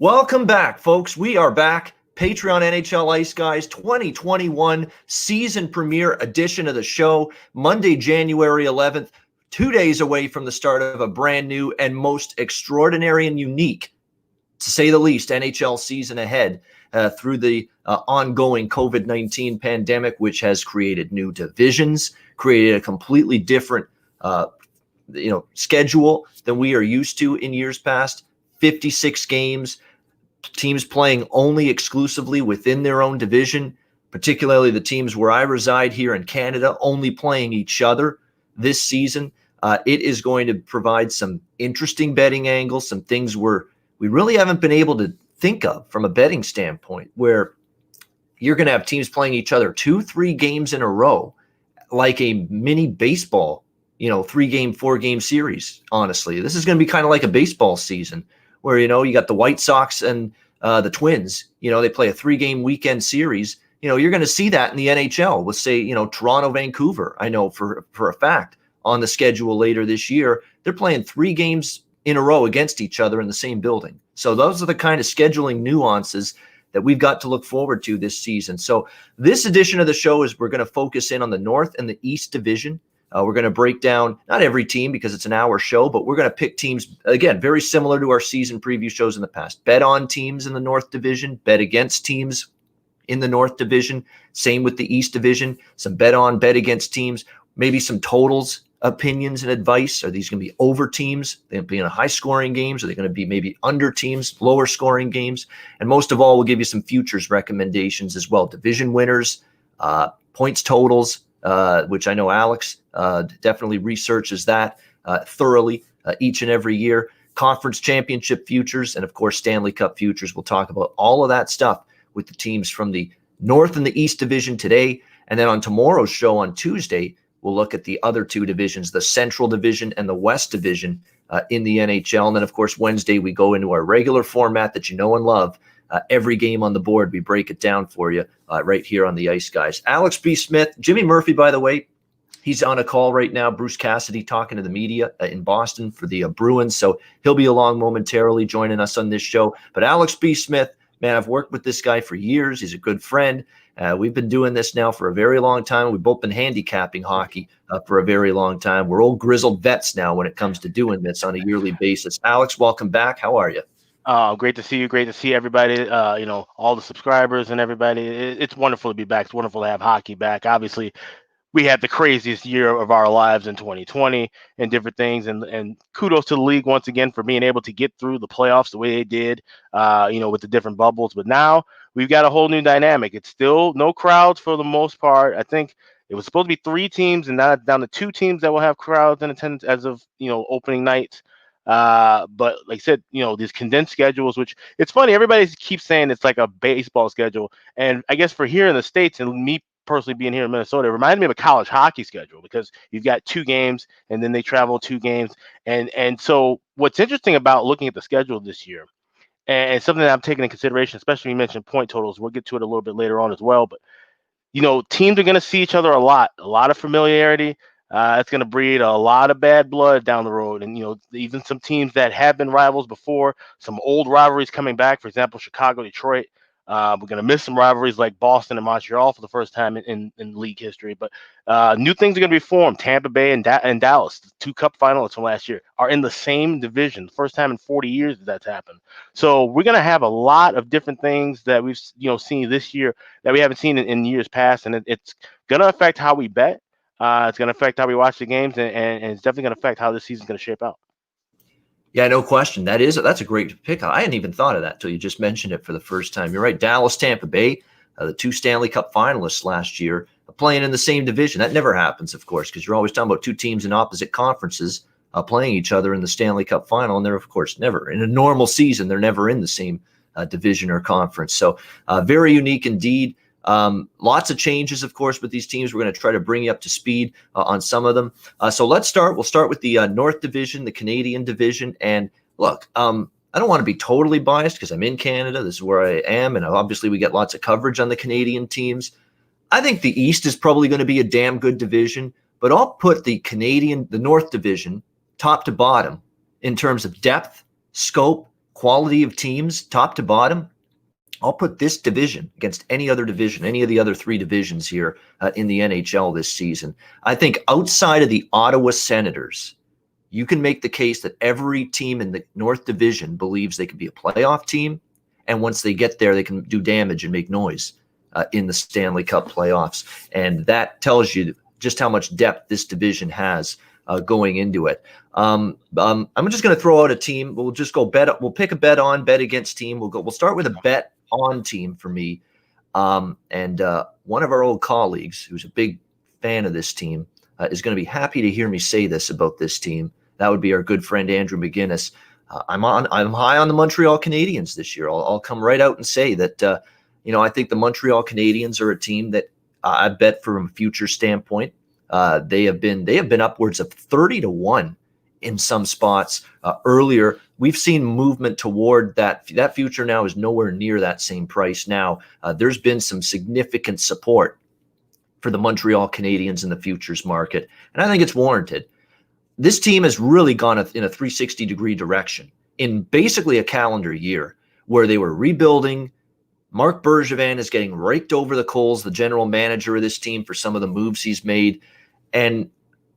Welcome back, folks. We are back. Patreon NHL Ice Guys 2021 season premiere edition of the show, Monday, January 11th, 2 days away from the start of a brand new and most extraordinary and unique, to say the least, NHL season ahead through the ongoing COVID-19 pandemic, which has created new divisions, created a completely different schedule than we are used to in years past. 56 games, teams playing only exclusively within their own division, particularly the teams where I reside here in Canada, only playing each other this season. It is going to provide some interesting betting angles, some things we really haven't been able to think of from a betting standpoint, where you're going to have teams playing each other 2-3 games in a row, like a mini baseball, 3-game, 4-game series. Honestly, this is going to be kind of like a baseball season where, you got the White Sox and the Twins, they play a 3-game weekend series. You're going to see that in the NHL with, say, Toronto, Vancouver. I know for a fact on the schedule later this year, they're playing 3 games in a row against each other in the same building. So those are the kind of scheduling nuances that we've got to look forward to this season. So this edition of the show is we're going to focus in on the North and the East Division. We're going to break down not every team because it's an hour show, but we're going to pick teams, again, very similar to our season preview shows in the past. Bet on teams in the North Division, bet against teams in the North Division. Same with the East Division. Some bet on, bet against teams, maybe some totals, opinions, and advice. Are these going to be over teams? Are they going to be in a high-scoring games? Are they going to be maybe under teams, lower-scoring games? And most of all, we'll give you some futures recommendations as well. Division winners, points totals, which I know Alex definitely researches that thoroughly each and every year. Conference championship futures, and of course, Stanley Cup futures. We'll talk about all of that stuff with the teams from the North and the East Division today. And then on tomorrow's show on Tuesday, we'll look at the other 2 divisions, the Central Division and the West Division in the NHL. And then, of course, Wednesday, we go into our regular format that you know and love. Every game on the board, we break it down for you right here on the Ice Guys. Alex B. Smith, Jimmy Murphy, by the way, he's on a call right now. Bruce Cassidy talking to the media in Boston for the Bruins. So he'll be along momentarily joining us on this show. But Alex B. Smith, man, I've worked with this guy for years. He's a good friend. We've been doing this now for a very long time. We've both been handicapping hockey for a very long time. We're old grizzled vets now when it comes to doing this on a yearly basis. Alex, welcome back. How are you? Great to see you. Great to see everybody, all the subscribers and everybody. It's wonderful to be back. It's wonderful to have hockey back. Obviously, we had the craziest year of our lives in 2020 and different things. And kudos to the league once again for being able to get through the playoffs the way they did, with the different bubbles. But now we've got a whole new dynamic. It's still no crowds for the most part. I think it was supposed to be 3 teams and now it's down to 2 teams that will have crowds in attendance as of, opening night. But like I said, these condensed schedules, which it's funny, everybody keeps saying it's like a baseball schedule. And I guess for here in the States and me personally being here in Minnesota, it reminded me of a college hockey schedule because you've got 2 games and then they travel 2 games. And so what's interesting about looking at the schedule this year and something that I'm taking into consideration, especially when you mentioned point totals, we'll get to it a little bit later on as well. But, teams are going to see each other a lot of familiarity. It's going to breed a lot of bad blood down the road. And, even some teams that have been rivals before, some old rivalries coming back, for example, Chicago, Detroit. We're going to miss some rivalries like Boston and Montreal for the first time in league history. But new things are going to be formed. Tampa Bay and Dallas, the 2 cup finalists from last year, are in the same division. First time in 40 years that's happened. So we're going to have a lot of different things that we've seen this year that we haven't seen in years past. And it's going to affect how we bet. It's going to affect how we watch the games, and it's definitely going to affect how this season's going to shape out. Yeah, no question. That's a great pick. I hadn't even thought of that until you just mentioned it for the first time. You're right. Dallas, Tampa Bay, the 2 Stanley Cup finalists last year, playing in the same division. That never happens, of course, because you're always talking about 2 teams in opposite conferences playing each other in the Stanley Cup final. And they're, of course, never in a normal season. They're never in the same division or conference. So very unique indeed. Lots of changes, of course, with these teams. We're going to try to bring you up to speed on some of them. So let's start. We'll start with the North Division, the Canadian Division. And look, I don't want to be totally biased because I'm in Canada. This is where I am. And obviously we get lots of coverage on the Canadian teams. I think the East is probably going to be a damn good division, but I'll put the North Division top to bottom in terms of depth, scope, quality of teams, top to bottom, I'll put this division against any other division, any of the other three divisions here in the NHL this season. I think outside of the Ottawa Senators, you can make the case that every team in the North Division believes they can be a playoff team. And once they get there, they can do damage and make noise in the Stanley Cup playoffs. And that tells you just how much depth this division has going into it. I'm just going to throw out a team. We'll just go bet. We'll pick a bet on, bet against team. We'll start with a bet on team for me. And one of our old colleagues, who's a big fan of this team, is going to be happy to hear me say this about this team. That would be our good friend Andrew McGinnis. I'm high on the Montreal Canadiens this year. I'll come right out and say that I think the Montreal Canadiens are a team that I bet from a future standpoint. They have been upwards of 30-1 in some spots earlier. We've seen movement toward that. That future now is nowhere near that same price now. There's been some significant support for the Montreal Canadiens in the futures market, and I think it's warranted. This team has really gone in a 360-degree direction in basically a calendar year where they were rebuilding. Marc Bergevin is getting raked over the coals, the general manager of this team, for some of the moves he's made. And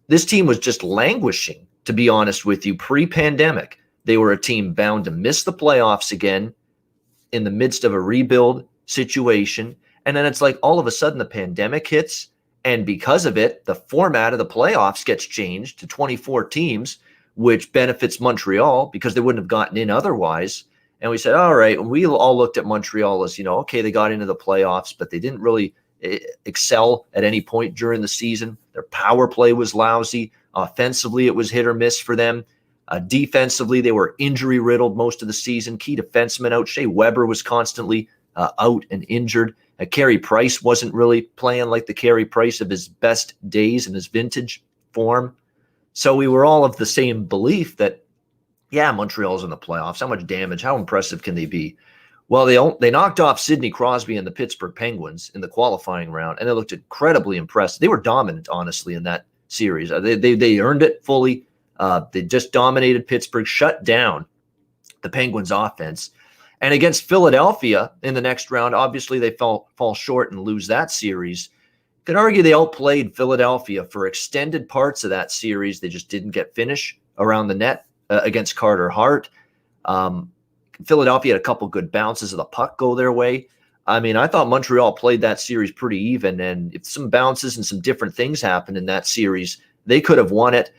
this team was just languishing, to be honest with you, pre-pandemic. They were a team bound to miss the playoffs again in the midst of a rebuild situation. And then it's like all of a sudden the pandemic hits. And because of it, the format of the playoffs gets changed to 24 teams, which benefits Montreal because they wouldn't have gotten in otherwise. And we said, all right, and we all looked at Montreal as, okay, they got into the playoffs, but they didn't really excel at any point during the season. Their power play was lousy. Offensively, it was hit or miss for them. Defensively, they were injury-riddled most of the season. Key defensemen out. Shea Weber was constantly out and injured. Carey Price wasn't really playing like the Carey Price of his best days and his vintage form. So we were all of the same belief that, yeah, Montreal's in the playoffs. How much damage? How impressive can they be? Well, they knocked off Sidney Crosby and the Pittsburgh Penguins in the qualifying round, and they looked incredibly impressive. They were dominant, honestly, in that series. They earned it fully. They just dominated Pittsburgh, shut down the Penguins' offense. And against Philadelphia in the next round, obviously they fall short and lose that series. You could argue they outplayed Philadelphia for extended parts of that series. They just didn't get finish around the net against Carter Hart. Philadelphia had a couple good bounces of the puck go their way. I mean, I thought Montreal played that series pretty even, and if some bounces and some different things happened in that series, they could have won it.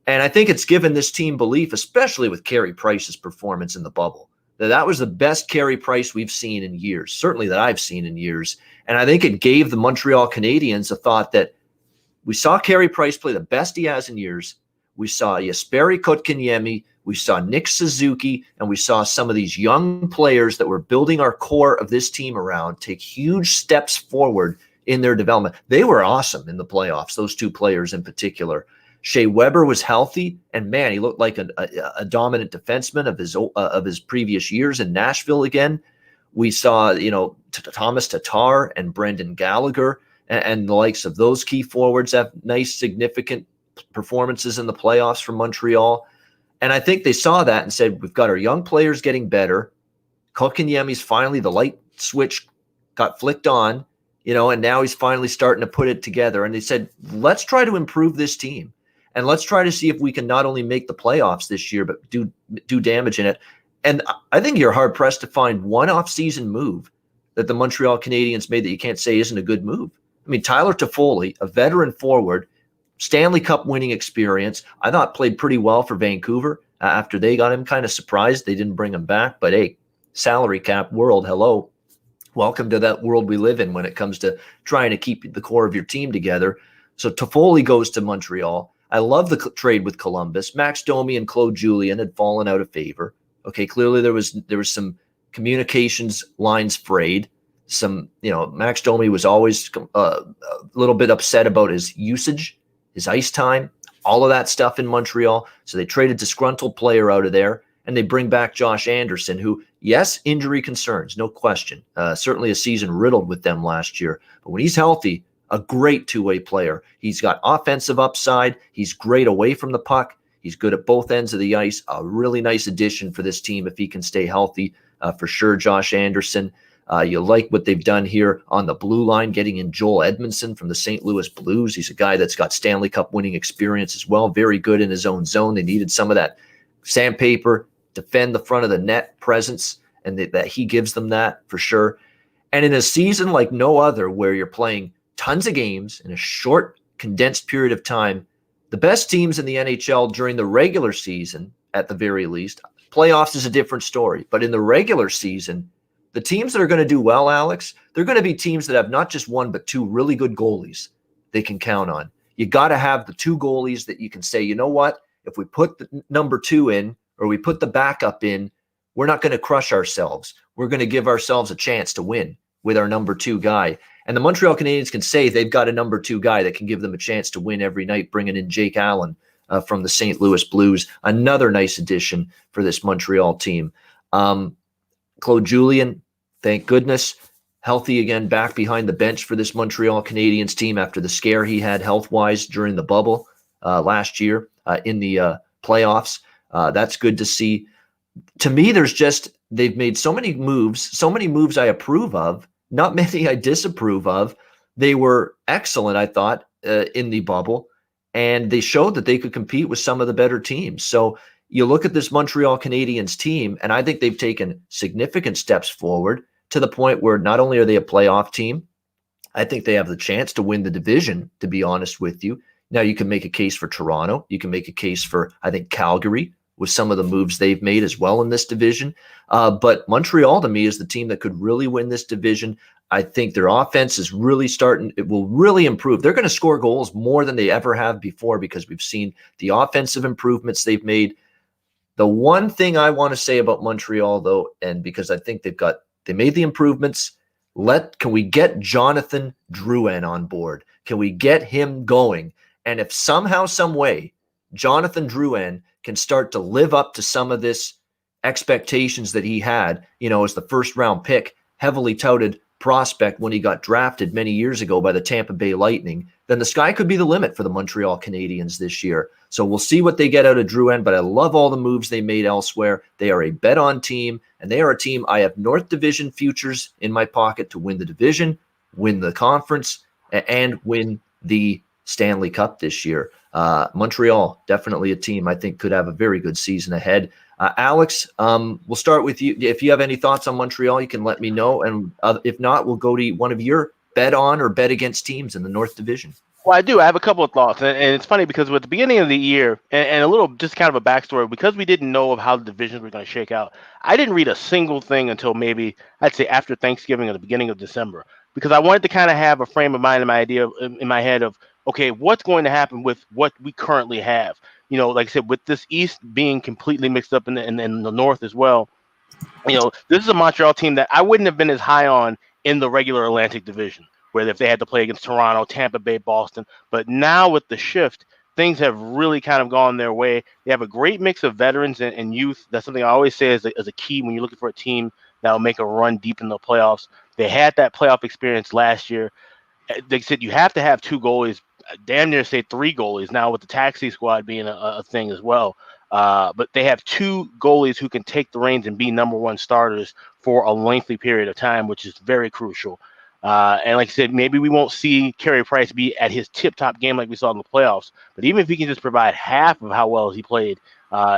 And I think it's given this team belief, especially with Carey Price's performance in the bubble. That was the best Carey Price we've seen in years, certainly that I've seen in years. And I think it gave the Montreal Canadiens a thought that we saw Carey Price play the best he has in years. We saw Jesperi Kotkaniemi, we saw Nick Suzuki, and we saw some of these young players that were building our core of this team around take huge steps forward in their development. They were awesome in the playoffs, those two players in particular. Shea Weber was healthy, and man, he looked like a dominant defenseman of his previous years in Nashville again. We saw, Thomas Tatar and Brendan Gallagher and the likes of those key forwards have nice, significant performances in the playoffs for Montreal. And I think they saw that and said, we've got our young players getting better. Kotkaniemi's finally, the light switch got flicked on, and now he's finally starting to put it together. And they said, let's try to improve this team. And let's try to see if we can not only make the playoffs this year, but do damage in it. And I think you're hard-pressed to find one off-season move that the Montreal Canadiens made that you can't say isn't a good move. I mean, Tyler Toffoli, a veteran forward, Stanley Cup winning experience, I thought played pretty well for Vancouver after they got him. Kind of surprised they didn't bring him back. But, hey, salary cap world, hello. Welcome to that world we live in when it comes to trying to keep the core of your team together. So Toffoli goes to Montreal. I love the trade with Columbus. Max Domi and Claude Julien had fallen out of favor. Okay, clearly there was some communications lines frayed. Max Domi was always a little bit upset about his usage, his ice time, all of that stuff in Montreal. So they traded a disgruntled player out of there, and they bring back Josh Anderson, who, yes, injury concerns, no question. Certainly a season riddled with them last year. But when he's healthy, a great two-way player. He's got offensive upside. He's great away from the puck. He's good at both ends of the ice. A really nice addition for this team if he can stay healthy. For sure, Josh Anderson. You like what they've done here on the blue line, getting in Joel Edmondson from the St. Louis Blues. He's a guy that's got Stanley Cup winning experience as well. Very good in his own zone. They needed some of that sandpaper, defend the front of the net presence, and that he gives them that for sure. And in a season like no other, where you're playing tons of games in a short, condensed period of time, the best teams in the NHL during the regular season, at the very least, playoffs is a different story. But in the regular season, the teams that are going to do well, Alex, they're going to be teams that have not just one, but two really good goalies they can count on. You got to have the two goalies that you can say, you know what, if we put the number two in or we put the backup in, we're not going to crush ourselves. We're going to give ourselves a chance to win with our number two guy. And the Montreal Canadiens can say they've got a number two guy that can give them a chance to win every night, bringing in Jake Allen from the St. Louis Blues. Another nice addition for this Montreal team. Claude Julien, thank goodness, healthy again, back behind the bench for this Montreal Canadiens team after the scare he had health-wise during the bubble last year in the playoffs. That's good to see. To me, they've made so many moves I approve of, not many I disapprove of. They were excellent, I thought, in the bubble, and they showed that they could compete with some of the better teams. So you look at this Montreal Canadiens team, and I think they've taken significant steps forward to the point where not only are they a playoff team, I think they have the chance to win the division, to be honest with you. Now, you can make a case for Toronto. You can make a case for, I think, Calgary, with some of the moves they've made as well in this division. But Montreal, to me, is the team that could really win this division. I think their offense is really starting. It will really improve. They're going to score goals more than they ever have before because we've seen the offensive improvements they've made. The one thing I want to say about Montreal, though, and because I think they made the improvements, can we get Jonathan Drouin on board? Can we get him going? And if somehow, some way, Jonathan Drouin can start to live up to some of this expectations that he had, as the first round pick, heavily touted prospect when he got drafted many years ago by the Tampa Bay Lightning, then the sky could be the limit for the Montreal Canadiens this year. So we'll see what they get out of Drouin, but I love all the moves they made elsewhere. They are a bet-on team, and they are a team. I have North Division futures in my pocket to win the division, win the conference, and win the Stanley Cup this year. Montreal, definitely a team I think could have a very good season ahead. Alex, we'll start with you. If you have any thoughts on Montreal, you can let me know. And if not, we'll go to one of your bet on or bet against teams in the North Division. Well, I do. I have a couple of thoughts, and it's funny because at the beginning of the year, and a little just kind of a backstory, because we didn't know of how the divisions were going to shake out. I didn't read a single thing until maybe I'd say after Thanksgiving or the beginning of December, because I wanted to kind of have a frame of mind in my head of, okay, what's going to happen with what we currently have. Like I said, with this East being completely mixed up in the North as well. This is a Montreal team that I wouldn't have been as high on in the regular Atlantic Division, where if they had to play against Toronto, Tampa Bay, Boston. But now with the shift, things have really kind of gone their way. They have a great mix of veterans and youth. That's something I always say is a key when you're looking for a team that will make a run deep in the playoffs. They had that playoff experience last year. They said you have to have two goalies, damn near say three goalies now with the taxi squad being a thing as well. But they have two goalies who can take the reins and be number one starters for a lengthy period of time, which is very crucial. And like I said, maybe we won't see Carey Price be at his tip-top game like we saw in the playoffs. But even if he can just provide half of how well he played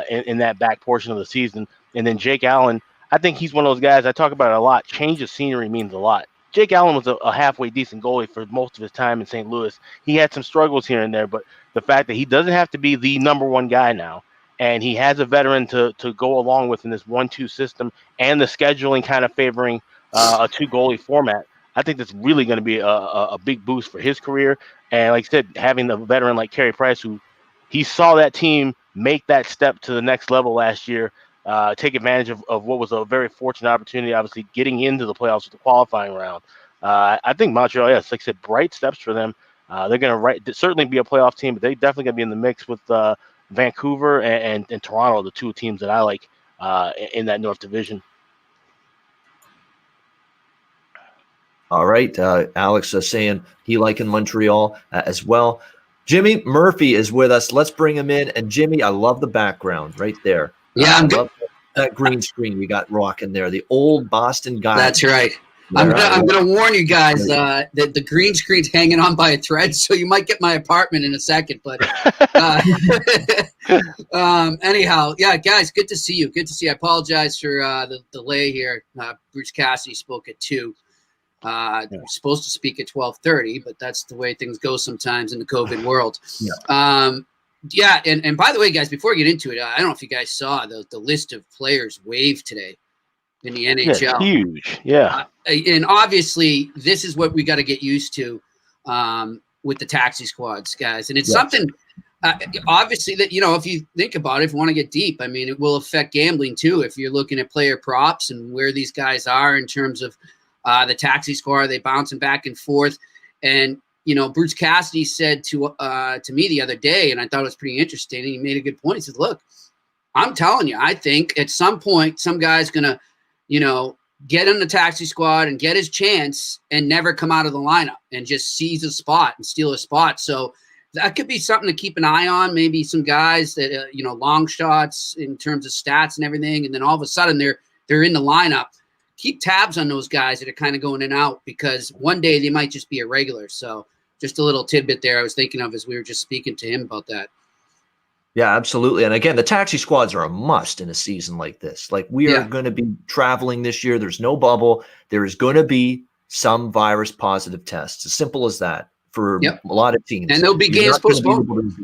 in that back portion of the season, and then Jake Allen, I think he's one of those guys, I talk about it a lot. Change of scenery means a lot. Jake Allen was a halfway decent goalie for most of his time in St. Louis. He had some struggles here and there, but the fact that he doesn't have to be the number one guy now, and he has a veteran to go along with in this 1-2 system and the scheduling kind of favoring a two goalie format, I think that's really going to be a big boost for his career. And like I said, having a veteran like Carey Price, who he saw that team make that step to the next level last year, take advantage of what was a very fortunate opportunity, obviously getting into the playoffs with the qualifying round. I think Montreal, yes, like I said, bright steps for them. They're going to certainly be a playoff team, but they're definitely going to be in the mix with Vancouver and Toronto, the two teams that I like in that North Division. All right. Alex saying he liking Montreal as well. Jimmy Murphy is with us. Let's bring him in. And Jimmy, I love the background right there. Yeah, I love that green screen you got rocking there. The old Boston guy. That's right. I'm gonna warn you guys that the green screen's hanging on by a thread, so you might get my apartment in a second. But anyhow, yeah, guys, good to see you. Good to see you. I apologize for the delay here. Bruce Cassidy spoke at 2. We're supposed to speak at 12:30, but that's the way things go sometimes in the COVID world. Yeah. And by the way, guys, before we get into it, I don't know if you guys saw the list of players waived today in the NHL. Yeah, huge. Yeah. And obviously, this is what we got to get used to with the taxi squads, guys. And it's something, obviously, that, if you think about it, if you want to get deep, I mean, it will affect gambling too. If you're looking at player props and where these guys are in terms of the taxi squad, they bouncing back and forth. And, Bruce Cassidy said to me the other day, and I thought it was pretty interesting, and he made a good point. He said, look, I'm telling you, I think at some point, some guy's going to, get in the taxi squad and get his chance and never come out of the lineup and just seize a spot and steal a spot. So that could be something to keep an eye on. Maybe some guys that, long shots in terms of stats and everything. And then all of a sudden they're in the lineup. Keep tabs on those guys that are kind of going in and out, because one day they might just be a regular. So just a little tidbit there I was thinking of as we were just speaking to him about that. Yeah, absolutely. And again, the taxi squads are a must in a season like this. Like, we are going to be traveling this year. There's no bubble. There is going to be some virus positive tests. As simple as that for a lot of teams. And there'll be games postponed.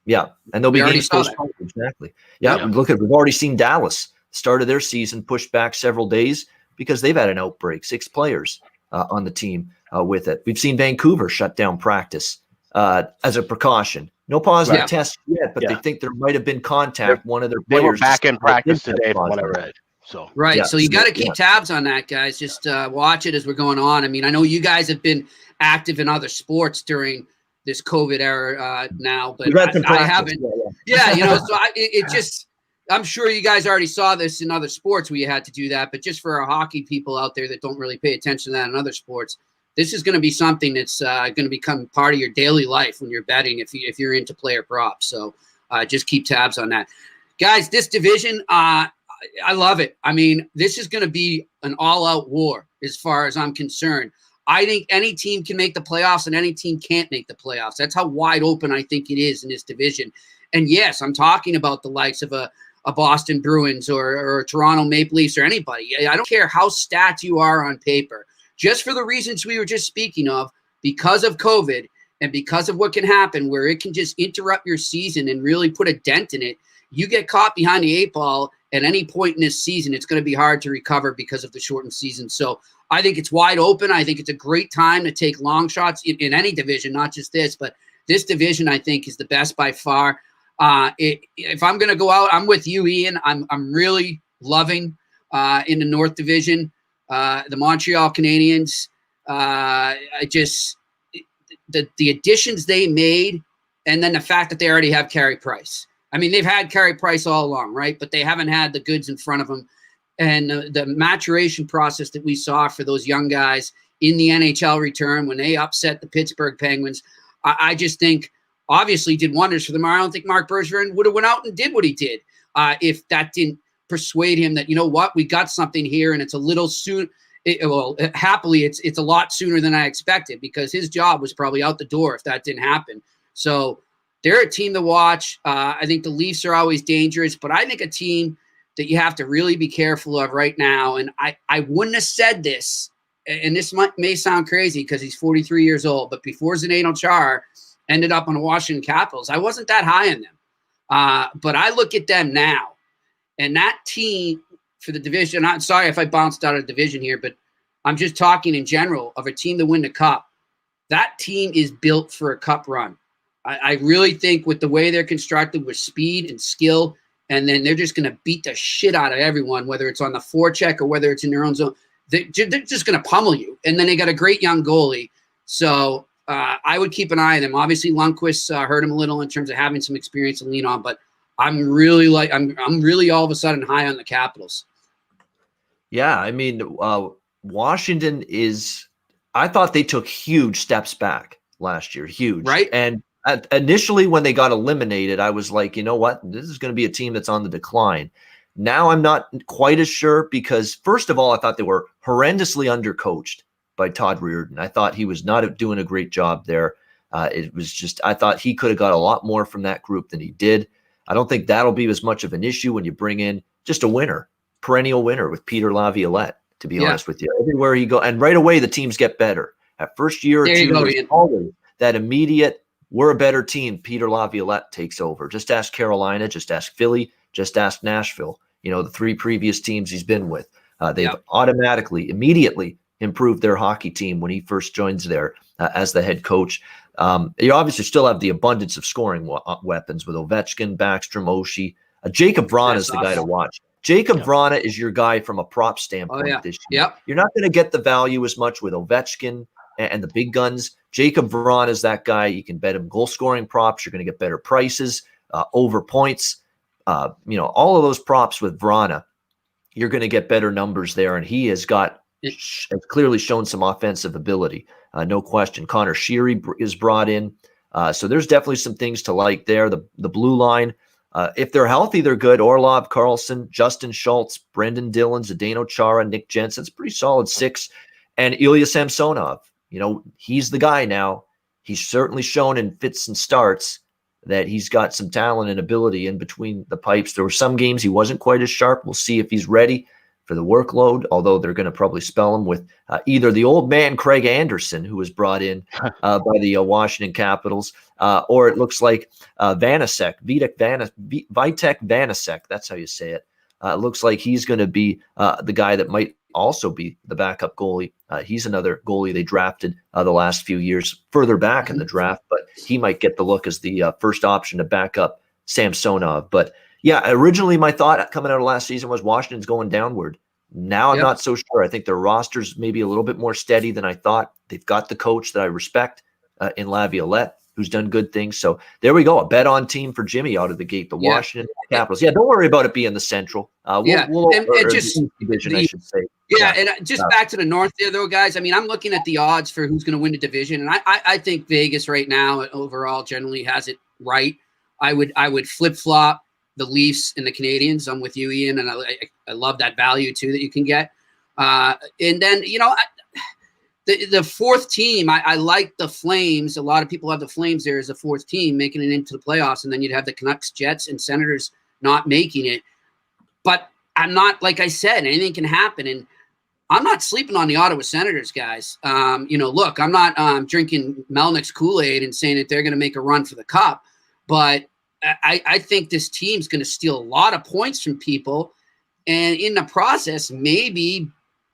Yeah. And there'll be games postponed. Exactly. Yeah. Look, we've already seen Dallas start of their season pushed back several days because they've had an outbreak, 6 players on the team with it. We've seen Vancouver shut down practice as a precaution. No positive tests yet, but they think there might have been contact. One of their players. They were back in practice today, from what I read. So so you got to keep tabs on that, guys. Just watch it as we're going on. I mean, I know you guys have been active in other sports during this COVID era now, but I haven't. So it just. I'm sure you guys already saw this in other sports where you had to do that, but just for our hockey people out there that don't really pay attention to that in other sports, this is going to be something that's going to become part of your daily life when you're betting if you're into player props. So just keep tabs on that. Guys, this division, I love it. I mean, this is going to be an all-out war as far as I'm concerned. I think any team can make the playoffs and any team can't make the playoffs. That's how wide open I think it is in this division. And yes, I'm talking about the likes of a Boston Bruins or Toronto Maple Leafs or anybody. I don't care how stacked you are on paper. Just for the reasons we were just speaking of, because of COVID and because of what can happen where it can just interrupt your season and really put a dent in it, you get caught behind the 8 ball at any point in this season. It's going to be hard to recover because of the shortened season. So I think it's wide open. I think it's a great time to take long shots in any division, not just this, but this division I think is the best by far. If I'm going to go out, I'm with you, Ian. I'm really loving in the North Division the Montreal Canadiens. The additions they made, and then the fact that they already have Carey Price. I mean, they've had Carey Price all along, right? But they haven't had the goods in front of them. And the maturation process that we saw for those young guys in the NHL return when they upset the Pittsburgh Penguins, I just think obviously did wonders for them. I don't think Mark Bergevin would have went out and did what he did if that didn't persuade him that, you know what, we got something here and it's a little soon. Happily, it's a lot sooner than I expected because his job was probably out the door if that didn't happen. So they're a team to watch. I think the Leafs are always dangerous, but I think a team that you have to really be careful of right now. And I wouldn't have said this, and this may sound crazy because he's 43 years old, but before Zdeno Chara ended up on the Washington Capitals, I wasn't that high on them. But I look at them now, and that team for the division, I'm sorry if I bounced out of the division here, but I'm just talking in general of a team to win the cup. That team is built for a cup run. I really think with the way they're constructed with speed and skill, and then they're just going to beat the shit out of everyone, whether it's on the forecheck or whether it's in their own zone. They're just going to pummel you. And then they got a great young goalie. So I would keep an eye on them. Obviously, Lundqvist hurt him a little in terms of having some experience to lean on, but I'm really all of a sudden high on the Capitals. Yeah, I mean, Washington I thought they took huge steps back last year, huge. Right. And Initially, when they got eliminated, I was like, you know what? This is going to be a team that's on the decline. Now I'm not quite as sure because, first of all, I thought they were horrendously undercoached by Todd Reardon. I thought he was not doing a great job there. It was just, I thought he could have got a lot more from that group than he did. I don't think that'll be as much of an issue when you bring in just a winner, perennial winner with Peter Laviolette, to be honest with you. Everywhere you go, and right away the teams get better. That first year or two, there's always that immediate, we're a better team, Peter Laviolette takes over. Just ask Carolina, just ask Philly, just ask Nashville. You know, the 3 previous teams he's been with. They've automatically, immediately improved their hockey team when he first joins there as the head coach. You obviously still have the abundance of scoring weapons with Ovechkin, Backstrom, Oshie. Jacob Vrana is the guy to watch. Jacob Vrana is your guy from a prop standpoint this year. You're not going to get the value as much with Ovechkin and the big guns. Jacob Vrana is that guy. You can bet him goal scoring props. You're going to get better prices, over points. All of those props with Vrana, you're going to get better numbers there. And he has clearly shown some offensive ability. No question. Connor Sheary is brought in. So there's definitely some things to like there. The blue line, if they're healthy, they're good. Orlov, Carlson, Justin Schultz, Brendan Dillon, Zdeno Chara, Nick Jensen. It's a pretty solid 6. And Ilya Samsonov, he's the guy now. He's certainly shown in fits and starts that he's got some talent and ability in between the pipes. There were some games he wasn't quite as sharp. We'll see if he's ready for the workload, although they're going to probably spell him with either the old man Craig Anderson, who was brought in by the Washington Capitals, or it looks like Vitek Vanasek. That's how you say it. It looks like he's going to be the guy that might also be the backup goalie. He's another goalie they drafted the last few years further back in the draft, but he might get the look as the first option to back up Samsonov. But yeah, originally my thought coming out of last season was Washington's going downward. Now I'm not so sure. I think their roster's maybe a little bit more steady than I thought. They've got the coach that I respect in Laviolette, who's done good things. So there we go. A bet on team for Jimmy out of the gate, the Washington Capitals. Yeah, don't worry about it being the Central. Division, I should say. And just back to the North there, though, guys. I mean, I'm looking at the odds for who's going to win the division, and I think Vegas right now overall generally has it right. I would flip-flop the Leafs and the Canadians. I'm with you, Ian, and I love that value, too, that you can get. And then, the fourth team, I like the Flames. A lot of people have the Flames there as a fourth team making it into the playoffs, and then you'd have the Canucks, Jets, and Senators not making it. But I'm not, like I said, anything can happen, and I'm not sleeping on the Ottawa Senators, guys. Look, I'm not drinking Melnick's Kool-Aid and saying that they're going to make a run for the cup, but I think this team's going to steal a lot of points from people, and in the process, maybe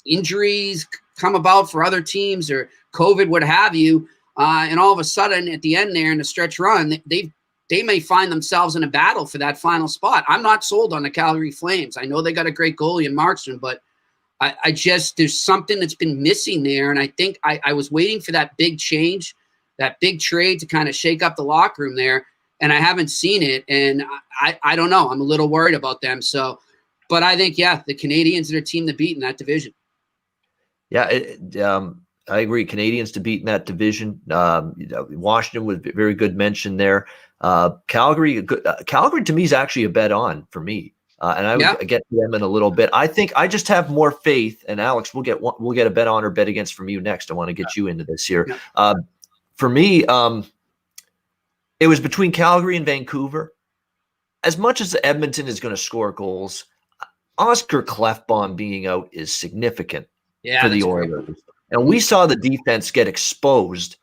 injuries come about for other teams or COVID, what have you, and all of a sudden at the end there in the stretch run, they may find themselves in a battle for that final spot. I'm not sold on the Calgary Flames. I know they got a great goalie in Markstrom, but I just, there's something that's been missing there. And I think I was waiting for that big change, that big trade to kind of shake up the locker room there. And I haven't seen it. And I don't know. I'm a little worried about them. So, but I think, the Canadians are a team to beat in that division. Yeah, I agree. Canadians to beat in that division. Washington was very good mention there. Calgary to me is actually a bet on for me. And I would get to them in a little bit. I think I just have more faith. And Alex, we'll get a bet on or bet against from you next. I want to get you into this here. For me, it was between Calgary and Vancouver. As much as Edmonton is going to score goals, Oscar Klefbom being out is significant for the Oilers. And we saw the defense get exposed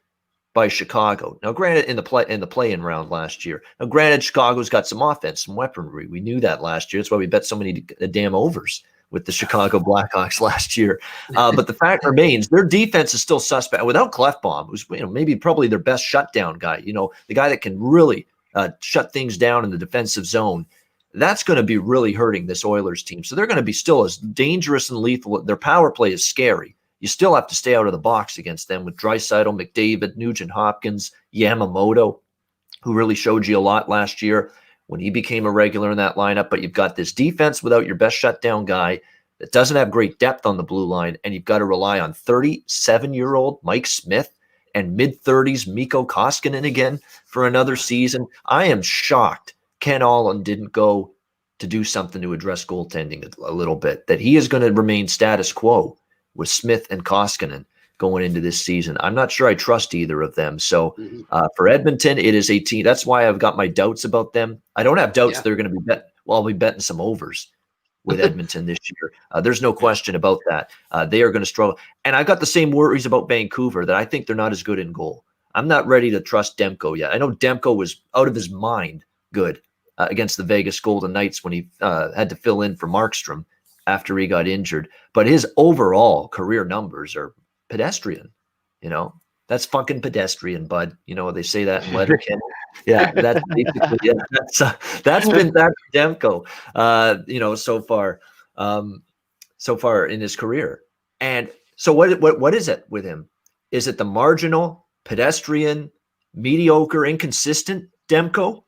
by Chicago. Now, granted, in the play-in round last year. Now, granted, Chicago's got some offense, some weaponry. We knew that last year. That's why we bet so many damn overs with the Chicago Blackhawks last year. But the fact remains, their defense is still suspect. Without Klefbom, who's maybe probably their best shutdown guy, the guy that can really shut things down in the defensive zone, that's going to be really hurting this Oilers team. So they're going to be still as dangerous and lethal. Their power play is scary. You still have to stay out of the box against them with Draisaitl, McDavid, Nugent-Hopkins, Yamamoto, who really showed you a lot last year when he became a regular in that lineup. But you've got this defense without your best shutdown guy that doesn't have great depth on the blue line, and you've got to rely on 37-year-old Mike Smith and mid-30s Mikko Koskinen again for another season. I am shocked Ken Holland didn't go to do something to address goaltending a little bit, that he is going to remain status quo with Smith and Koskinen going into this season. I'm not sure I trust either of them. So for Edmonton, it is a team. That's why I've got my doubts about them. I don't have doubts they're going to be bet. Well, I'll be betting some overs with Edmonton this year. There's no question about that. They are going to struggle. And I got the same worries about Vancouver, that I think they're not as good in goal. I'm not ready to trust Demko yet. I know Demko was out of his mind good against the Vegas Golden Knights when he had to fill in for Markstrom after he got injured. But his overall career numbers are pedestrian. That's fucking pedestrian, bud. They say that in Letterkenny. Yeah, that's basically that's been that Demko, so far in his career. And so what is it with him? Is it the marginal, pedestrian, mediocre, inconsistent Demko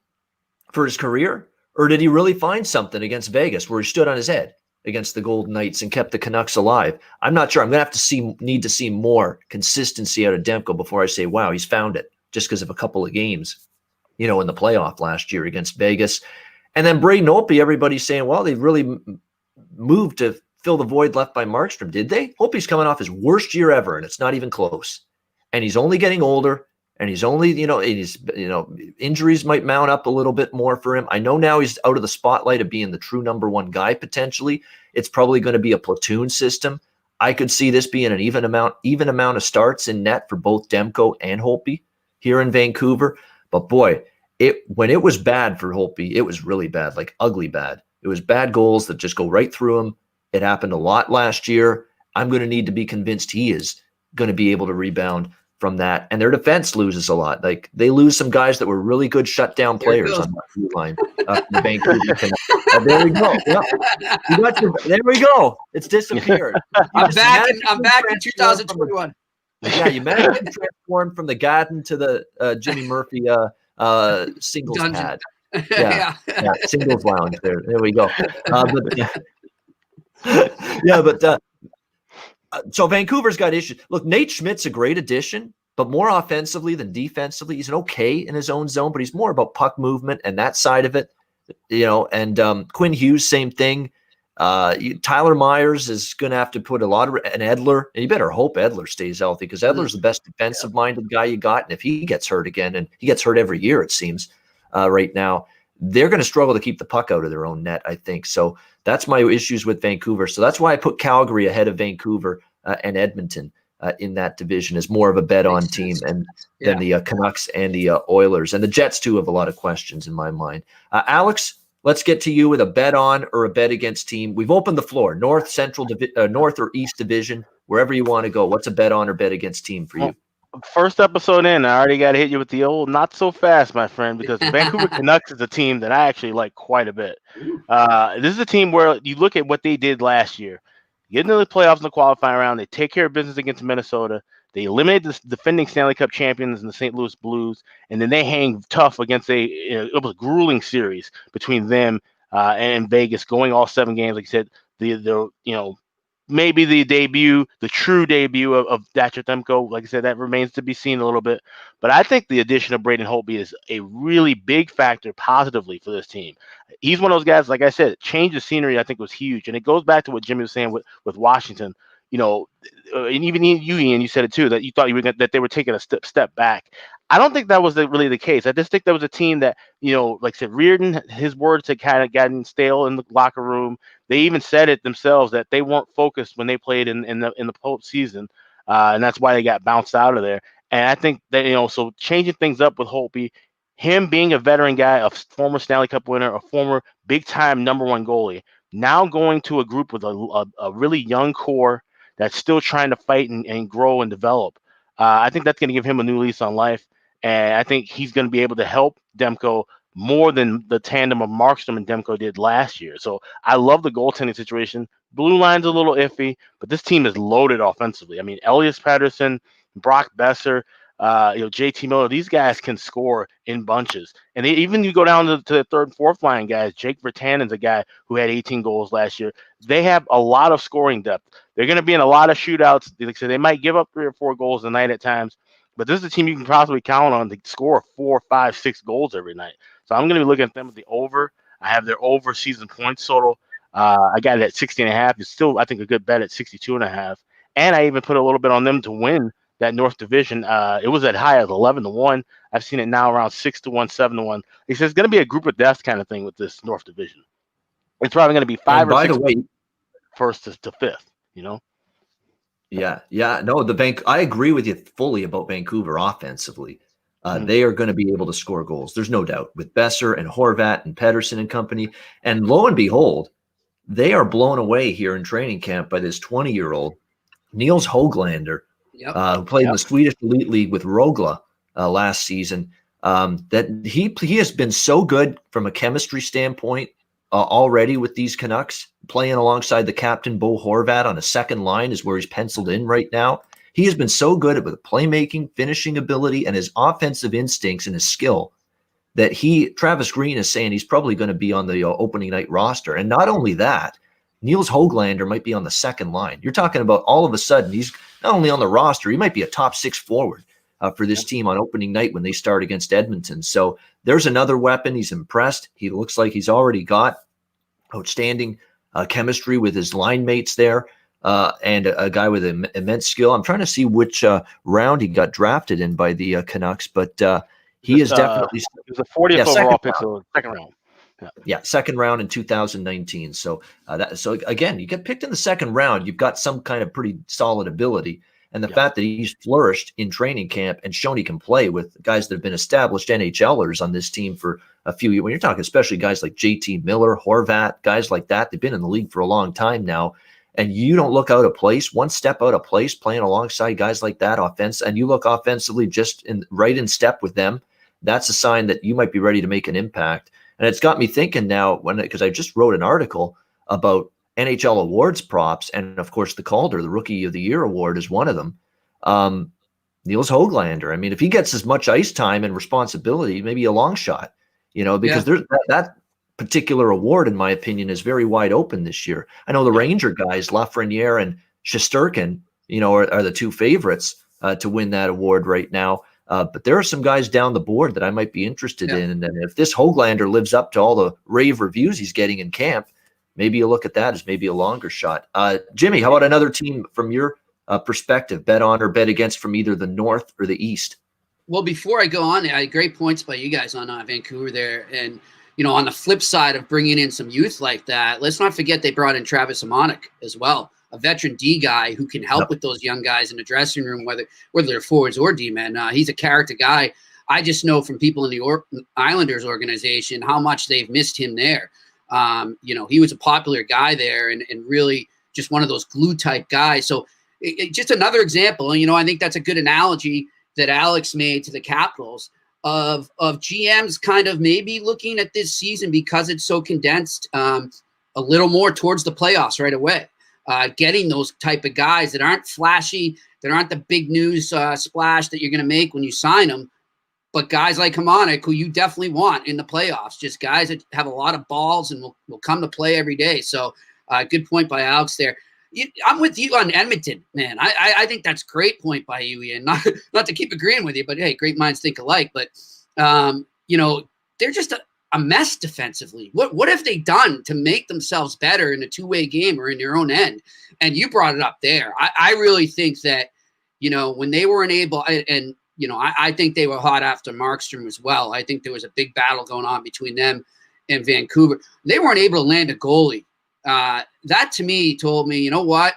for his career, or did he really find something against Vegas where he stood on his head against the Golden Knights and kept the Canucks alive? I'm not sure. I'm going to need to see more consistency out of Demko before I say, wow, he's found it, just because of a couple of games, in the playoff last year against Vegas. And then Braden Holtby, everybody's saying, well, they really moved to fill the void left by Markstrom. Did they? Holtby's coming off his worst year ever, and it's not even close. And he's only getting older. And he's only, injuries might mount up a little bit more for him. I know now he's out of the spotlight of being the true number one guy potentially. It's probably going to be a platoon system. I could see this being an even amount of starts in net for both Demko and Holtby here in Vancouver. But boy, when it was bad for Holtby, it was really bad, like ugly bad. It was bad goals that just go right through him. It happened a lot last year. I'm going to need to be convinced he is going to be able to rebound from that. And their defense loses a lot. Like, they lose some guys that were really good shutdown players on that blue line. The Vancouver. There we go. Yep. There we go. It's disappeared. I'm back in 2021. Yeah, you magically transformed from the Gaddon to the Jimmy Murphy singles Dungeon. pad. Yeah, singles lounge there. There we go. So Vancouver's got issues. Look, Nate Schmidt's a great addition, but more offensively than defensively. He's an okay in his own zone, but he's more about puck movement and that side of it. And Quinn Hughes, same thing. Tyler Myers is going to have to put a lot of – and Edler. And you better hope Edler stays healthy, because Edler's the best defensive-minded guy you got. And if he gets hurt again, and he gets hurt every year, it seems, right now, they're going to struggle to keep the puck out of their own net, I think. So that's my issues with Vancouver. So that's why I put Calgary ahead of Vancouver and Edmonton in that division, as more of a bet-on team than the Canucks and the Oilers. And the Jets, too, have a lot of questions in my mind. Alex, let's get to you with a bet-on or a bet against team. We've opened the floor, North, Central, North or East Division, wherever you want to go. What's a bet-on or bet against team for you? First episode in, I already got to hit you with the old not so fast, my friend, because the Vancouver Canucks is a team that I actually like quite a bit. This is a team where you look at what they did last year. Get into the playoffs in the qualifying round. They take care of business against Minnesota. They eliminate the defending Stanley Cup champions in the St. Louis Blues, and then they hang tough against it was a grueling series between them and Vegas, going all 7 games. Like I said, maybe the true debut of Thatcher Demko. Like I said, that remains to be seen a little bit. But I think the addition of Braden Holtby is a really big factor positively for this team. He's one of those guys, like I said, change of scenery, I think, was huge. And it goes back to what Jimmy was saying with Washington. And even you, Ian, you said it too, that you thought that they were taking a step back. I don't think that was really the case. I just think that was a team that, like I said, Reardon, his words had kind of gotten stale in the locker room. They even said it themselves that they weren't focused when they played in the postseason, and that's why they got bounced out of there. And I think that, so changing things up with Holtby, him being a veteran guy, a former Stanley Cup winner, a former big-time number one goalie, now going to a group with a really young core that's still trying to fight and grow and develop. I think that's going to give him a new lease on life. And I think he's going to be able to help Demko more than the tandem of Markstrom and Demko did last year. So I love the goaltending situation. Blue line's a little iffy, but this team is loaded offensively. I mean, Elias Pettersson, Brock Besser, JT Miller, these guys can score in bunches. And you go down to the third and fourth line guys. Jake Virtanen's a guy who had 18 goals last year. They have a lot of scoring depth. They're going to be in a lot of shootouts. Like I said, they might give up 3 or 4 goals a night at times, But this is a team you can possibly count on to score 4, 5, 6 goals every night. So I'm going to be looking at them with the over. I have their over season points total. I got it at 60.5. It's still, I think, a good bet at 62.5. And I even put a little bit on them to win that North Division. It was at high as 11-1. I've seen it now around 6-1, 7-1. He says it's going to be a group of death kind of thing with this North Division. It's probably going to be 5 And or by 6 the way, first to fifth, you know? yeah. No, I agree with you fully about Vancouver offensively. They are going to be able to score goals. There's no doubt with Besser and Horvat and Pedersen and company. And lo and behold, they are blown away here in training camp by this 20-year-old Niels Höglander, who played in the Swedish Elite League with Rogla last season. That he has been so good from a chemistry standpoint already with these Canucks. Playing alongside the captain, Bo Horvat, on a second line is where he's penciled in right now. He has been so good with playmaking, finishing ability, and his offensive instincts and his skill that Travis Green is saying he's probably going to be on the opening night roster. And not only that, Niels Höglander might be on the second line. You're talking about all of a sudden he's not only on the roster, he might be a top 6 forward for this team on opening night when they start against Edmonton. So there's another weapon. He's impressed. He looks like he's already got outstanding chemistry with his line mates there, and a guy with immense skill. I'm trying to see which round he got drafted in by the Canucks, but he is definitely – It was a 40th overall pick, so second round. Yeah, second round in 2019. So again, you get picked in the second round, you've got some kind of pretty solid ability. And the fact that he's flourished in training camp and shown he can play with guys that have been established NHLers on this team for a few years. When you're talking especially guys like JT Miller, Horvat, guys like that, they've been in the league for a long time now. And you don't look out of place, one step out of place, playing alongside guys like that and you look offensively just right in step with them. That's a sign that you might be ready to make an impact. And it's got me thinking now because I just wrote an article about NHL awards props, and of course the Calder, the Rookie of the Year award, is one of them. Niels Höglander. I mean, if he gets as much ice time and responsibility, maybe a long shot, because there's that particular award, in my opinion, is very wide open this year. I know the Ranger guys, Lafreniere and Shesterkin, are the two favorites to win that award right now. But there are some guys down the board that I might be interested in. And if this Höglander lives up to all the rave reviews he's getting in camp, maybe you look at that as maybe a longer shot. Jimmy, how about another team from your perspective, bet on or bet against from either the North or the East? Well, before I go on, I had great points by you guys on Vancouver there. And, on the flip side of bringing in some youth like that, let's not forget they brought in Travis Hamonic as well, a veteran D guy who can help with those young guys in the dressing room, whether they're forwards or D-men. He's a character guy. I just know from people in the Islanders organization how much they've missed him there. He was a popular guy there and really just one of those glue type guys. So just another example, I think that's a good analogy that Alex made to the Capitals of GMs kind of maybe looking at this season because it's so condensed a little more towards the playoffs right away. Getting those type of guys that aren't flashy, that aren't the big news splash that you're going to make when you sign them, but guys like Hamonic, who you definitely want in the playoffs, just guys that have a lot of balls and will come to play every day. So good point by Alex there. I'm with you on Edmonton, man. I think that's great point by you, Ian. Not to keep agreeing with you, but hey, great minds think alike. But, they're just a mess defensively. What have they done to make themselves better in a two-way game or in their own end? And you brought it up there. I really think that, when they weren't able and I think they were hot after Markstrom as well. I think there was a big battle going on between them and Vancouver. They weren't able to land a goalie. That to me told me, you know what?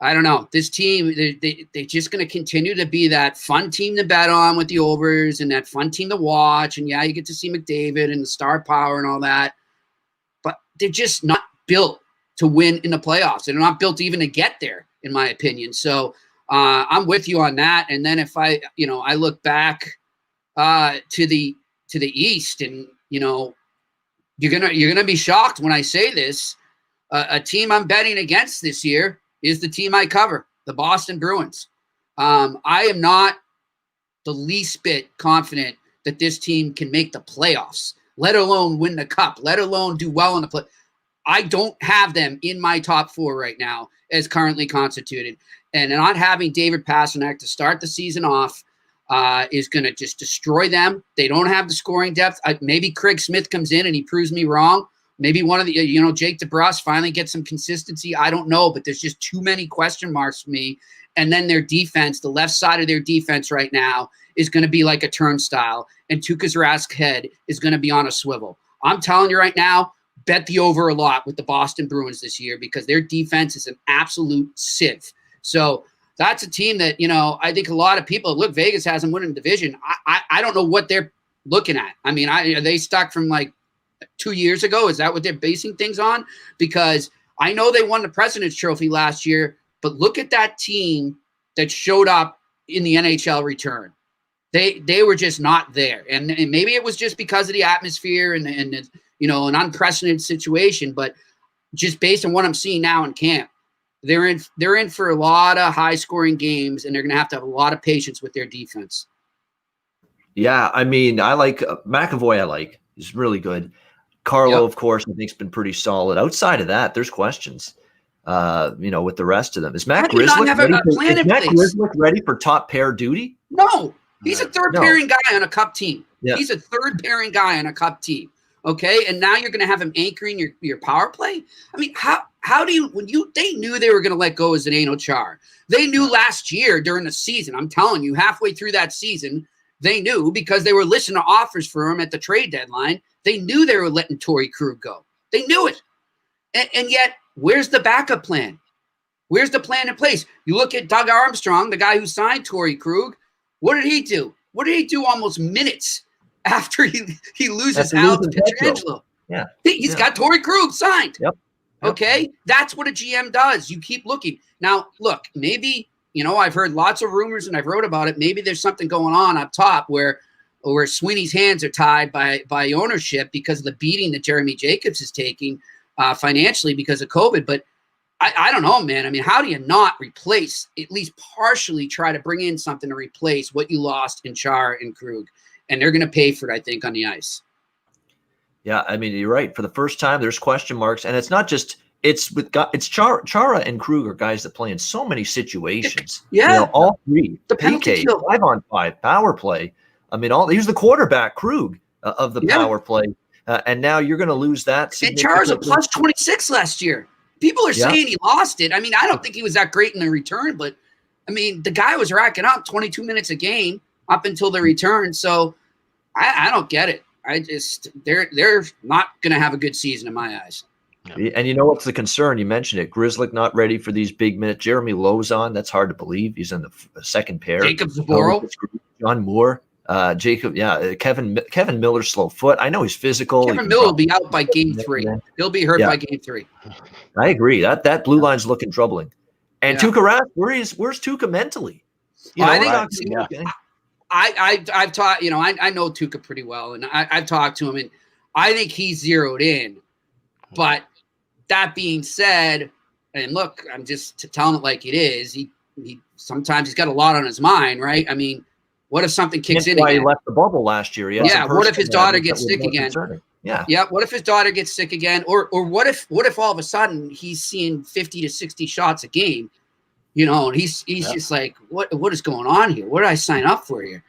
I don't know. This team, they're just going to continue to be that fun team to bet on with the overs and that fun team to watch. And yeah, you get to see McDavid and the star power and all that. But they're just not built to win in the playoffs. They're not built even to get there, in my opinion. So I'm with you on that. And then if I look back to the East, and you're gonna be shocked when I say this. A team I'm betting against this year is the team I cover, the Boston Bruins. I am not the least bit confident that this team can make the playoffs, let alone win the cup, let alone do well in the play. I don't have them in my top 4 right now as currently constituted. And not having David Pastrnak to start the season off is going to just destroy them. They don't have the scoring depth. Maybe Craig Smith comes in and he proves me wrong. Maybe one of the, Jake DeBrusk finally gets some consistency. I don't know, but there's just too many question marks for me. And then their defense, the left side of their defense right now is going to be like a turnstile. And Tuukka Rask's head is going to be on a swivel. I'm telling you right now, bet the over a lot with the Boston Bruins this year because their defense is an absolute sieve. So that's a team that, I think a lot of people look, Vegas has them winning the division. I don't know what they're looking at. I mean, are they stuck from like 2 years ago? Is that what they're basing things on? Because I know they won the President's Trophy last year, but look at that team that showed up in the NHL return. They were just not there. And maybe it was just because of the atmosphere and an unprecedented situation, but just based on what I'm seeing now in camp, they're in for a lot of high scoring games, and they're going to have a lot of patience with their defense. Yeah, I mean, I like McAvoy. He's really good. Carlo, of course, I think's been pretty solid. Outside of that, there's questions. With the rest of them, is Matt Grzelcyk ready for top pair duty? No, he's a third pairing guy on a cup team. Yeah. He's a third pairing guy on a cup team. Okay, and now you're going to have him anchoring your power play. I mean, how do you? They knew they were going to let go of Zdeno Chara. They knew last year during the season. I'm telling you, halfway through that season, they knew because they were listening to offers for him at the trade deadline. They knew they were letting Torrey Krug go. They knew it, and yet, where's the backup plan? Where's the plan in place? You look at Doug Armstrong, the guy who signed Torrey Krug. What did he do? What did he do almost minutes after he loses Alex Pietrangelo? Yeah. He's got Torrey Krug signed. Yep. Okay? That's what a GM does. You keep looking. Now, look, maybe, I've heard lots of rumors and I've wrote about it. Maybe there's something going on up top where Sweeney's hands are tied by ownership because of the beating that Jeremy Jacobs is taking financially because of COVID. But I don't know, man. I mean, how do you not replace, at least partially try to bring in something to replace what you lost in Chara and Krug? And they're going to pay for it, I think, on the ice. Yeah, I mean, you're right. For the first time, there's question marks. And it's not just – it's Chara and Krug are guys that play in so many situations. Yeah. All three. The penalty kill. 5-on-5, power play. I mean, he was the quarterback, Krug, of the power play. And now you're going to lose that. And Chara's a plus 26 last year. People are saying he lost it. I mean, I don't think he was that great in the return, but I mean, the guy was racking up 22 minutes a game up until the return. So I don't get it. They're not going to have a good season in my eyes. Yeah. And what's the concern? You mentioned it. Grzelcyk not ready for these big minutes. Jeremy Lozon, that's hard to believe. He's in the second pair. Jacob Zaboral. John Moore. Kevin Miller's slow foot. I know he's physical. Kevin Miller will be out by game 3. He'll be hurt by game 3. I agree. That blue line's looking troubling. And Tuukka Rask, where's Tuukka mentally? I've talked. I know Tuukka pretty well, and I've talked to him, and I think he's zeroed in. But that being said, and look, I'm just telling it like it is. He sometimes he's got a lot on his mind, right? I mean. What if something kicks in again? He left the bubble last year. What if his daughter gets sick again? Yeah. What if his daughter gets sick again? Or what if all of a sudden he's seeing 50 to 60 shots a game? And he's just like, what is going on here? What did I sign up for here?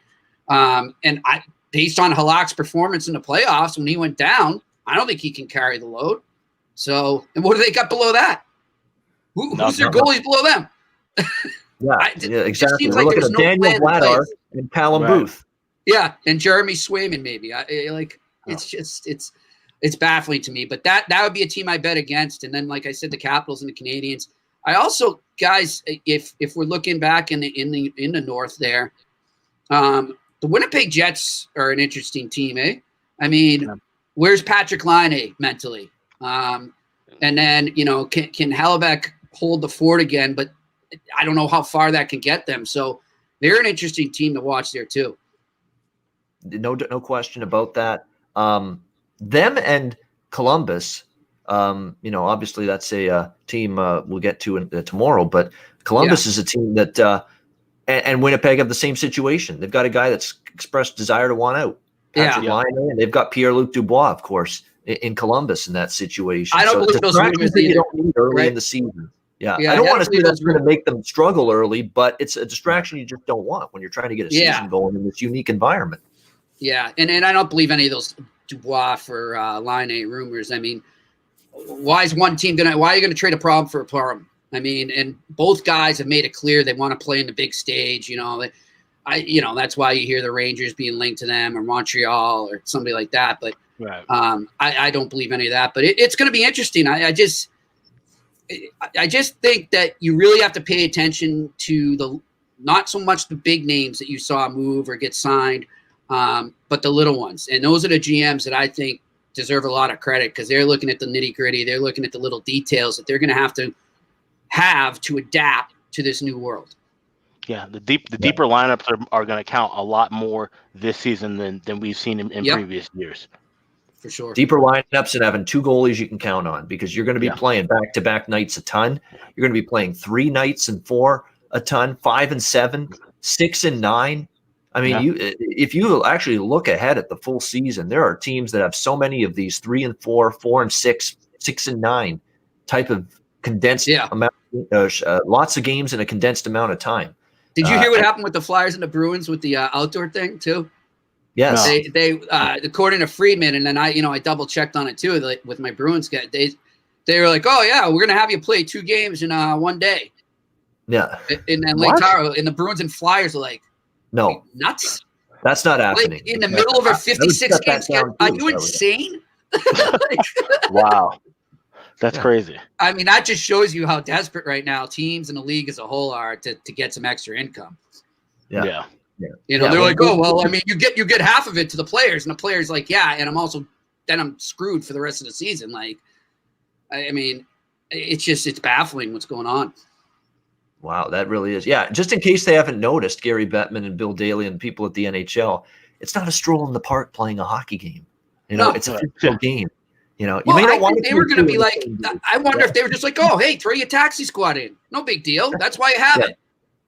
And based on Halak's performance in the playoffs when he went down, I don't think he can carry the load. So, and what do they got below that? Who's their goalies below them? Exactly. We're looking at Daniel Vladar and Callum Booth. Yeah, and Jeremy Swayman maybe. It's baffling to me. But that would be a team I bet against. And then, like I said, the Capitals and the Canadiens. I also, guys, if we're looking back in the North there, the Winnipeg Jets are an interesting team, eh? I mean, where's Patrick Laine mentally? And then can Hellebuck hold the fort again? But I don't know how far that can get them. So they're an interesting team to watch there too. No question about that. Them and Columbus, obviously that's a team we'll get to tomorrow, but Columbus is a team that and Winnipeg have the same situation. They've got a guy that's expressed desire to want out. Patrick Laine, and they've got Pierre-Luc Dubois, of course, in Columbus in that situation. I don't believe those distractions rumors that you either, don't need early right? in the season. Yeah, Yeah, I don't I want to don't say believe that's those going to make them struggle early, but it's a distraction you just don't want when you're trying to get a Yeah. season going in this unique environment. Yeah, and I don't believe any of those Dubois for Line A rumors. I mean, why is one team why are you gonna trade a problem for a problem? I mean, and both guys have made it clear they want to play in the big stage. That's why you hear the Rangers being linked to them or Montreal or somebody like that. But Right. I don't believe any of that. But it's going to be interesting. I just think that you really have to pay attention to not so much the big names that you saw move or get signed, but the little ones. And those are the GMs that I think deserve a lot of credit because they're looking at the nitty gritty. They're looking at the little details that they're going to have to adapt to this new world. Yeah, the deeper lineups are going to count a lot more this season than we've seen in previous years. For sure. Deeper lineups and having 2 goalies you can count on because you're going to be playing back-to-back nights a ton. You're going to be playing 3 nights and 4 a ton, 5 and 7, 6 and 9. I mean, if you actually look ahead at the full season, there are teams that have so many of these 3 and 4, 4 and 6, 6 and 9 type of condensed amount, lots of games in a condensed amount of time. Did you hear what happened with the Flyers and the Bruins with the outdoor thing too? Yes. They according to Friedman, and then I double checked on it too with my Bruins guy. They were like, oh yeah, we're gonna have you play 2 games in one day. Yeah. In Lake Tahoe, and the Bruins and Flyers are like, no, nuts. That's not happening. Like in the middle of a 56 game schedule. Are you insane? Wow. That's crazy. I mean, that just shows you how desperate right now teams in the league as a whole are to get some extra income. Yeah. They're like, oh well, I mean, you get half of it to the players, and the players like, yeah, and I'm screwed for the rest of the season. Like, I mean, it's baffling what's going on. Wow, that really is. Yeah, just in case they haven't noticed, Gary Bettman and Bill Daly and people at the NHL, it's not a stroll in the park playing a hockey game. It's a physical game. You may not want to. They were going to be like, I wonder if they were just like, oh, hey, throw your taxi squad in. No big deal. That's why you have it.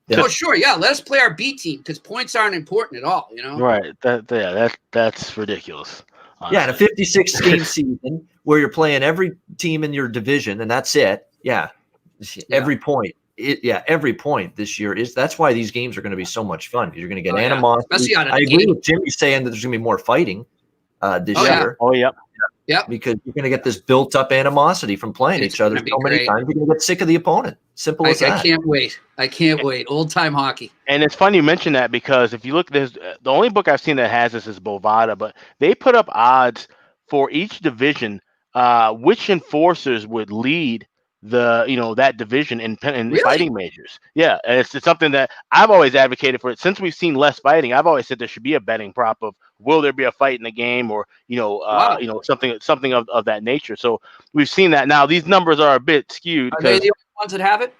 Yeah. Oh, sure. Yeah. Let us play our B team because points aren't important at all. Right. That's ridiculous. Honestly. Yeah. In a 56 game season where you're playing every team in your division and that's it. Yeah. Every point. Every point this year that's why these games are going to be so much fun because you're going to get animosity. I agree with Jimmy saying that there's going to be more fighting this year. Oh, yeah. Yep. Because you're going to get this built-up animosity from playing each other so many times. You're going to get sick of the opponent. Simple as that. I can't wait. Old-time hockey. And it's funny you mention that because if you look, the only book I've seen that has this is Bovada, but they put up odds for each division, which enforcers would lead that division in fighting majors. Yeah, and it's something that I've always advocated for. It since we've seen less fighting. I've always said there should be a betting prop of will there be a fight in the game or something of that nature. So we've seen that now. These numbers are a bit skewed. Are they the only ones that have it?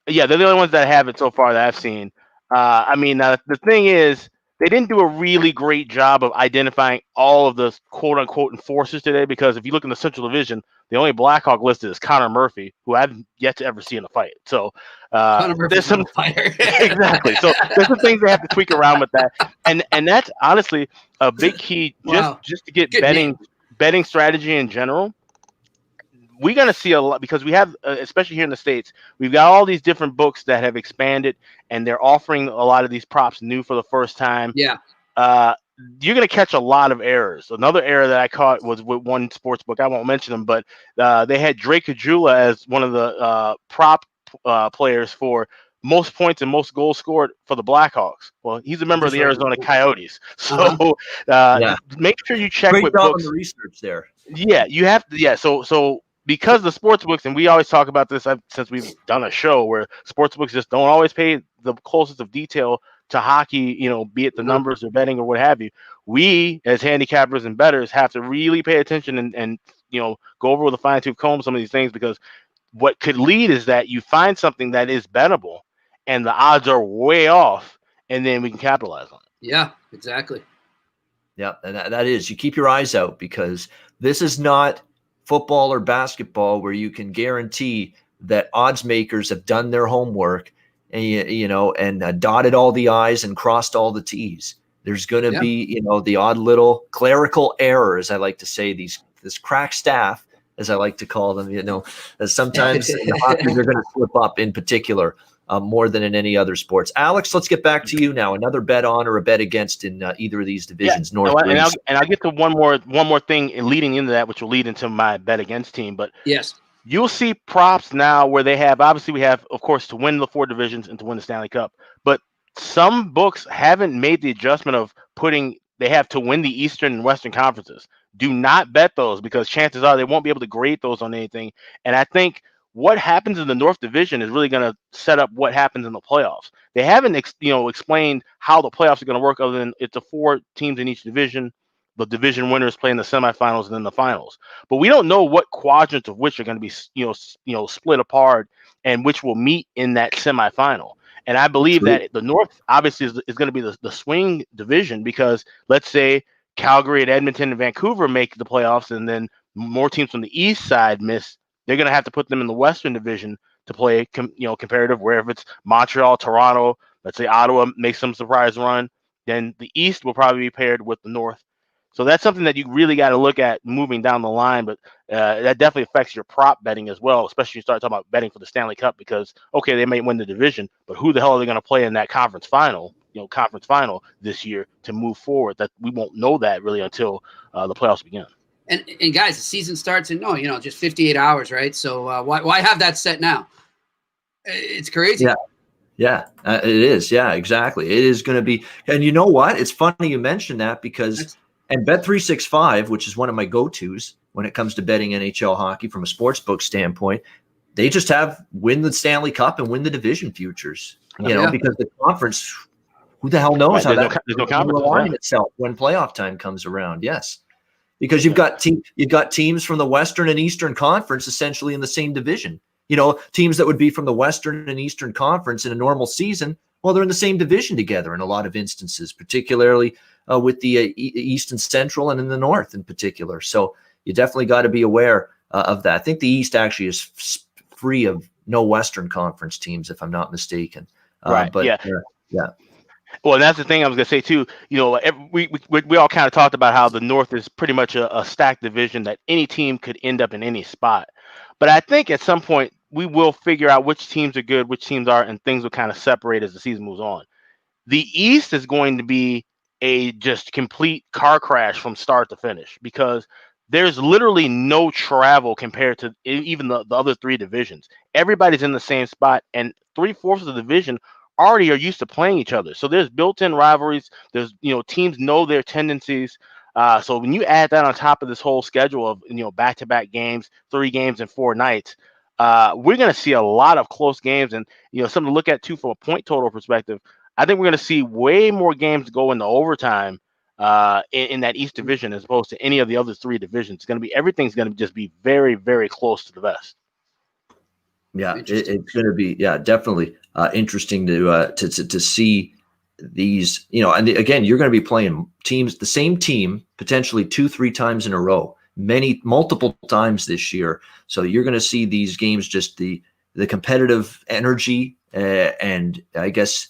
Yeah, they're the only ones that have it so far that I've seen. The thing is, they didn't do a really great job of identifying all of the quote unquote enforcers today because if you look in the Central Division, the only Blackhawk listed is Connor Murphy, who I've yet to ever see in a fight. So there's some fighter. Exactly. So there's some things they have to tweak around with that. And that's honestly a big key just to get betting strategy in general. We're going to see a lot because we have, especially here in the States, we've got all these different books that have expanded and they're offering a lot of these props new for the first time. Yeah. You're going to catch a lot of errors. Another error that I caught was with one sports book. I won't mention them, but they had Drake Kajula as one of the prop players for most points and most goals scored for the Blackhawks. Well, he's a member of the Arizona Coyotes. So make sure you check with books. On the research there. Yeah, you have to. Yeah, so because the sports books, and we always talk about this since we've done a show where sports books just don't always pay the closest of detail to hockey, be it the numbers or betting or what have you. We, as handicappers and bettors, have to really pay attention and go over with a fine-tooth comb some of these things because what could lead is that you find something that is bettable and the odds are way off, and then we can capitalize on it. Yeah, exactly. Yeah, and that is. You keep your eyes out because this is not football or basketball where you can guarantee that odds makers have done their homework and dotted all the I's and crossed all the T's. There's going to be, the odd little clerical errors, I like to say, these this crack staff, as I like to call them, sometimes the hockey, they're going to slip up in particular more than in any other sports. Alex, let's get back to you now. Another bet on or a bet against in either of these divisions, North or East. And I'll get to one more thing leading into that, which will lead into my bet against team. But yes, you'll see props now where they have, obviously we have, of course, to win the 4 divisions and to win the Stanley Cup. But some books haven't made the adjustment of they have to win the Eastern and Western conferences. Do not bet those, because chances are they won't be able to grade those on anything. And I think what happens in the North Division is really going to set up what happens in the playoffs. They haven't explained how the playoffs are going to work, other than it's 4 teams in each division. The division winners play in the semifinals and then the finals. But we don't know what quadrants of which are going to be split apart and which will meet in that semifinal. And I believe that the North obviously is going to be the swing division, because let's say Calgary and Edmonton and Vancouver make the playoffs, and then more teams from the East side miss. They're going to have to put them in the Western division to play, comparative, where if it's Montreal, Toronto, let's say Ottawa makes some surprise run, then the East will probably be paired with the North. So that's something that you really got to look at moving down the line, but that definitely affects your prop betting as well, especially when you start talking about betting for the Stanley Cup, because, okay, they may win the division, but who the hell are they going to play in that conference final this year to move forward? That we won't know that really until the playoffs begin. And guys, the season starts in just 58 hours, right? So why have that set now? It's crazy. Yeah, it is. Yeah, exactly. It is going to be. And you know what? It's funny you mentioned that, because and Bet365, which is one of my go-tos when it comes to betting NHL hockey from a sportsbook standpoint, they just have win the Stanley Cup and win the division futures. Because the conference, who the hell knows how that will align itself when playoff time comes around? Yes, because you've got teams from the Western and Eastern Conference essentially in the same division. Teams that would be from the Western and Eastern Conference in a normal season, well, they're in the same division together in a lot of instances, particularly with the East and Central, and in the North in particular. So you definitely got to be aware of that. I think the East actually is free of no Western Conference teams, if I'm not mistaken. Right. But yeah. Well, and that's the thing I was going to say too. We all kind of talked about how the North is pretty much a stacked division that any team could end up in any spot. But I think at some point we will figure out which teams are good, which teams are, and things will kind of separate as the season moves on. The East is going to be a just complete car crash from start to finish, because there's literally no travel compared to even the other 3 divisions. Everybody's in the same spot, and 3/4 of the division already are used to playing each other. So there's built-in rivalries. There's, teams know their tendencies. So when you add that on top of this whole schedule of, back-to-back games, 3 games in 4 nights, we're going to see a lot of close games, and, something to look at too from a point total perspective. I think we're going to see way more games go into overtime in that East division as opposed to any of the other 3 divisions. Everything's going to just be very, very close to the vest. Yeah, it's going to be definitely interesting to see these. And again, you're going to be playing teams, the same team, potentially 2-3 times in a row, multiple times this year. So you're going to see these games, just the competitive energy and I guess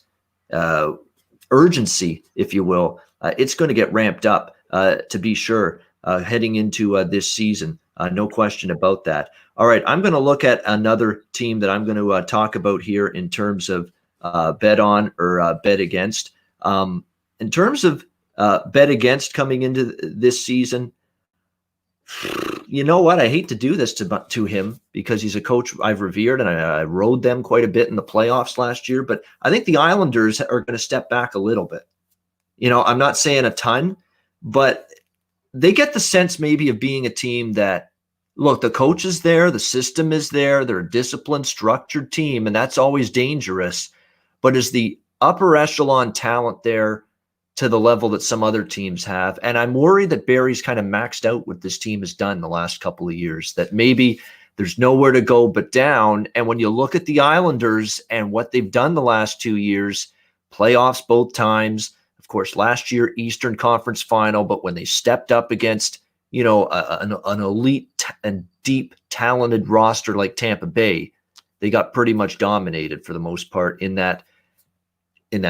urgency, if you will. It's going to get ramped up to be sure heading into this season. No question about that. All right, I'm going to look at another team that I'm going to talk about here in terms of bet on or bet against. In terms of bet against coming into this season, you know what? I hate to do this to him, because he's a coach I've revered, and I rode them quite a bit in the playoffs last year. But I think the Islanders are going to step back a little bit. I'm not saying a ton, but they get the sense maybe of being a team that, look, the coach is there, the system is there, they're a disciplined, structured team, and that's always dangerous. But is the upper echelon talent there to the level that some other teams have? And I'm worried that Barry's kind of maxed out what this team has done the last couple of years, that maybe there's nowhere to go but down. And when you look at the Islanders and what they've done the last 2 years, playoffs both times, of course, last year, Eastern Conference final, but when they stepped up against, an elite and deep talented roster like Tampa Bay, they got pretty much dominated for the most part in that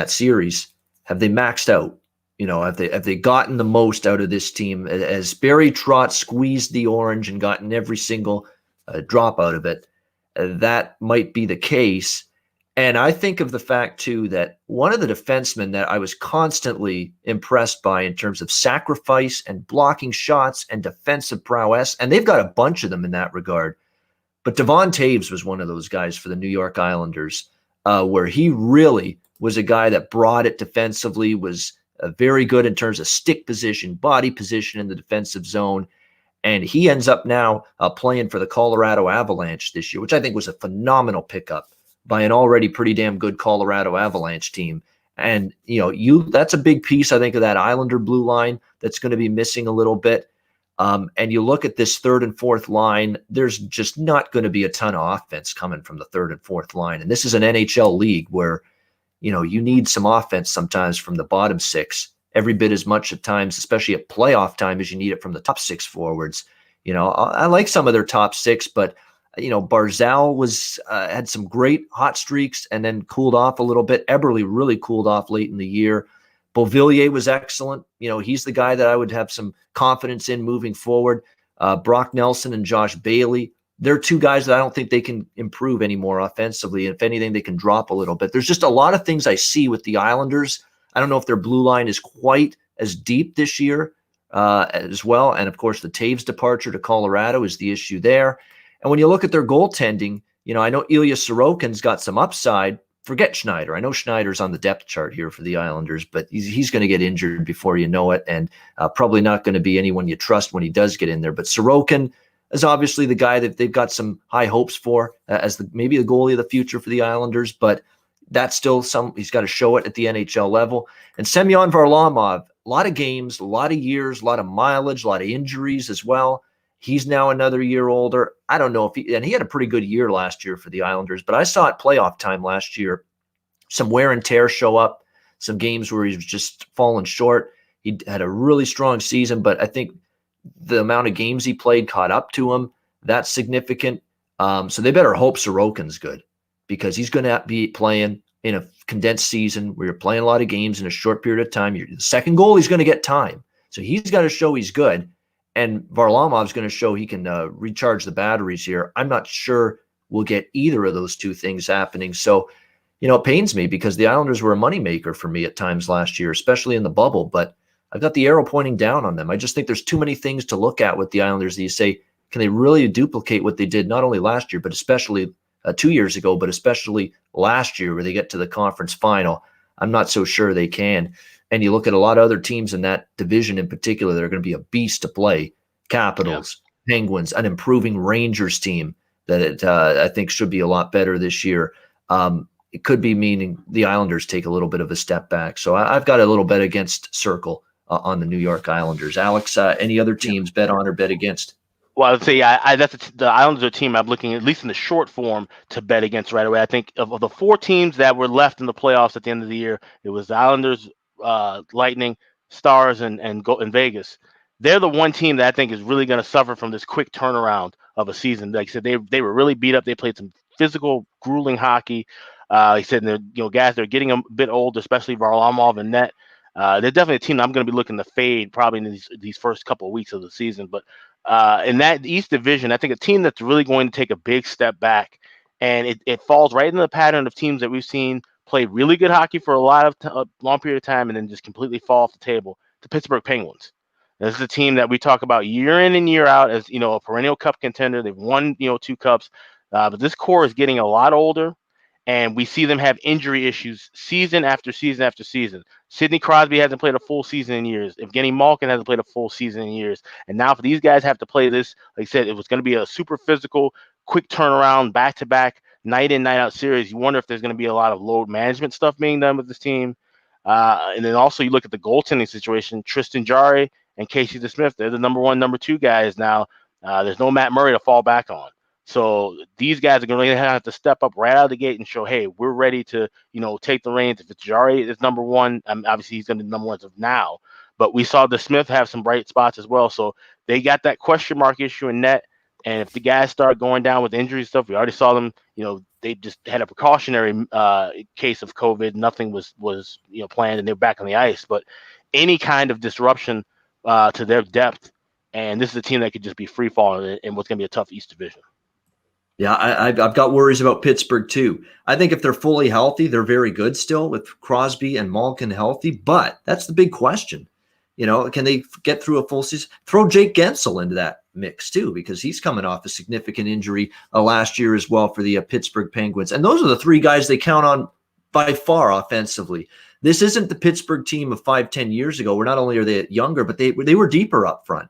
series. Have they maxed out? have they gotten the most out of this team? As Barry Trotz squeezed the orange and gotten every single drop out of it, that might be the case. And I think of the fact, too, that one of the defensemen that I was constantly impressed by in terms of sacrifice and blocking shots and defensive prowess, and they've got a bunch of them in that regard, but Devon Taves was one of those guys for the New York Islanders, where he really was a guy that brought it defensively, was very good in terms of stick position, body position in the defensive zone. And he ends up now playing for the Colorado Avalanche this year, which I think was a phenomenal pickup by an already pretty damn good Colorado Avalanche team. And, that's a big piece, I think, of that Islander blue line that's going to be missing a little bit. And you look at this third and fourth line, there's just not going to be a ton of offense coming from the third and fourth line. And this is an NHL league where, you need some offense sometimes from the bottom six, every bit as much at times, especially at playoff time, as you need it from the top six forwards. I like some of their top six, but Barzal had some great hot streaks and then cooled off a little bit. Eberle really cooled off late in the year. Beauvillier was excellent. He's the guy that I would have some confidence in moving forward. Brock Nelson and Josh Bailey, they're two guys that I don't think they can improve anymore offensively. If anything, they can drop a little bit. There's just a lot of things I see with the Islanders. I don't know if their blue line is quite as deep this year as well. And, of course, the Taves departure to Colorado is the issue there. And when you look at their goaltending, I know Ilya Sorokin's got some upside. Forget Schneider. I know Schneider's on the depth chart here for the Islanders, but he's going to get injured before you know it, and probably not going to be anyone you trust when he does get in there. But Sorokin is obviously the guy that they've got some high hopes for as maybe the goalie of the future for the Islanders, but that's still he's got to show it at the NHL level. And Semyon Varlamov, a lot of games, a lot of years, a lot of mileage, a lot of injuries as well. He's now another year older. I don't know if he had a pretty good year last year for the Islanders, but I saw at playoff time last year some wear and tear show up, some games where he was just falling short. He had a really strong season, but I think the amount of games he played caught up to him. That's significant. So they better hope Sorokin's good, because he's going to be playing in a condensed season where you're playing a lot of games in a short period of time. The second goal, he's going to get time. So he's got to show he's good. And Varlamov's going to show he can recharge the batteries here. I'm not sure we'll get either of those two things happening. So, it pains me, because the Islanders were a moneymaker for me at times last year, especially in the bubble. But I've got the arrow pointing down on them. I just think there's too many things to look at with the Islanders that you say, can they really duplicate what they did not only last year, but especially 2 years ago, but especially last year where they get to the conference final? I'm not so sure they can. And you look at a lot of other teams in that division in particular that are going to be a beast to play. Capitals, Penguins, an improving Rangers team that I think should be a lot better this year. It could be meaning the Islanders take a little bit of a step back. So I've got a little bet against Circle on the New York Islanders. Alex, any other teams bet on or bet against? Well, I'd say the Islanders are a team I'm looking, at least in the short form, to bet against right away. I think of the four teams that were left in the playoffs at the end of the year, it was the Islanders, Lightning, Stars, and Vegas. They're the one team that I think is really going to suffer from this quick turnaround of a season. Like I said, they were really beat up. They played some physical, grueling hockey. He said, guys, they're getting a bit old, especially Varlamov and net. They're definitely a team I'm going to be looking to fade probably in these first couple of weeks of the season. But in that East Division, I think a team that's really going to take a big step back, and it falls right into the pattern of teams that we've seen play really good hockey for a long period of time and then just completely fall off the table, the Pittsburgh Penguins. This is a team that we talk about year in and year out as, a perennial cup contender. They've won, 2 cups, but this core is getting a lot older, and we see them have injury issues season after season after season. Sidney Crosby hasn't played a full season in years. Evgeny Malkin hasn't played a full season in years. And now for these guys have to play this, like I said, it was going to be a super physical, quick turnaround, back-to-back, night in, night out series. You wonder if there's going to be a lot of load management stuff being done with this team. And then also you look at the goaltending situation. Tristan Jarry and Casey DeSmith, they're the number 1, number 2 guys now. There's no Matt Murray to fall back on. So these guys are going to have to step up right out of the gate and show, hey, we're ready to, take the reins. If it's Jarry is number 1, obviously he's going to be number 1 as of now. But we saw DeSmith have some bright spots as well. So they got that question mark issue in net. And if the guys start going down with injury stuff, we already saw them, they just had a precautionary case of COVID. Nothing was planned, and they're back on the ice. But any kind of disruption to their depth. And this is a team that could just be free falling in what's going to be a tough East Division. Yeah, I've got worries about Pittsburgh too. I think if they're fully healthy, they're very good still with Crosby and Malkin healthy. But that's the big question. Can they get through a full season? Throw Jake Gensel into that mix too, because he's coming off a significant injury last year as well for the Pittsburgh Penguins. And those are the three guys they count on by far offensively. This isn't the Pittsburgh team of 5-10 years ago, where not only are they younger, but they were deeper up front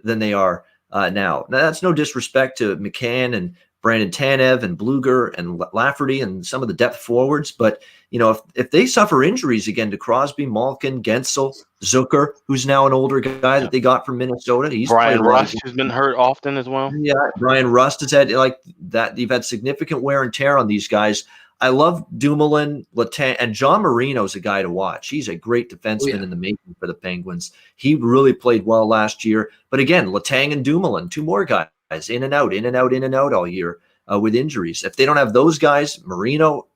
than they are now. Now, that's no disrespect to McCann and Brandon Tanev and Bluger and Lafferty and some of the depth forwards. But, if they suffer injuries again to Crosby, Malkin, Gensel, Zucker, who's now an older guy that they got from Minnesota. He's Brian Rust, who's been hurt often as well. Yeah, Brian Rust has had like that. You've had significant wear and tear on these guys. I love Dumoulin, Letang, and John Marino's a guy to watch. He's a great defenseman in the making for the Penguins. He really played well last year. But again, Letang and Dumoulin, two more guys, in and out all year with injuries. If they don't have those guys, Marino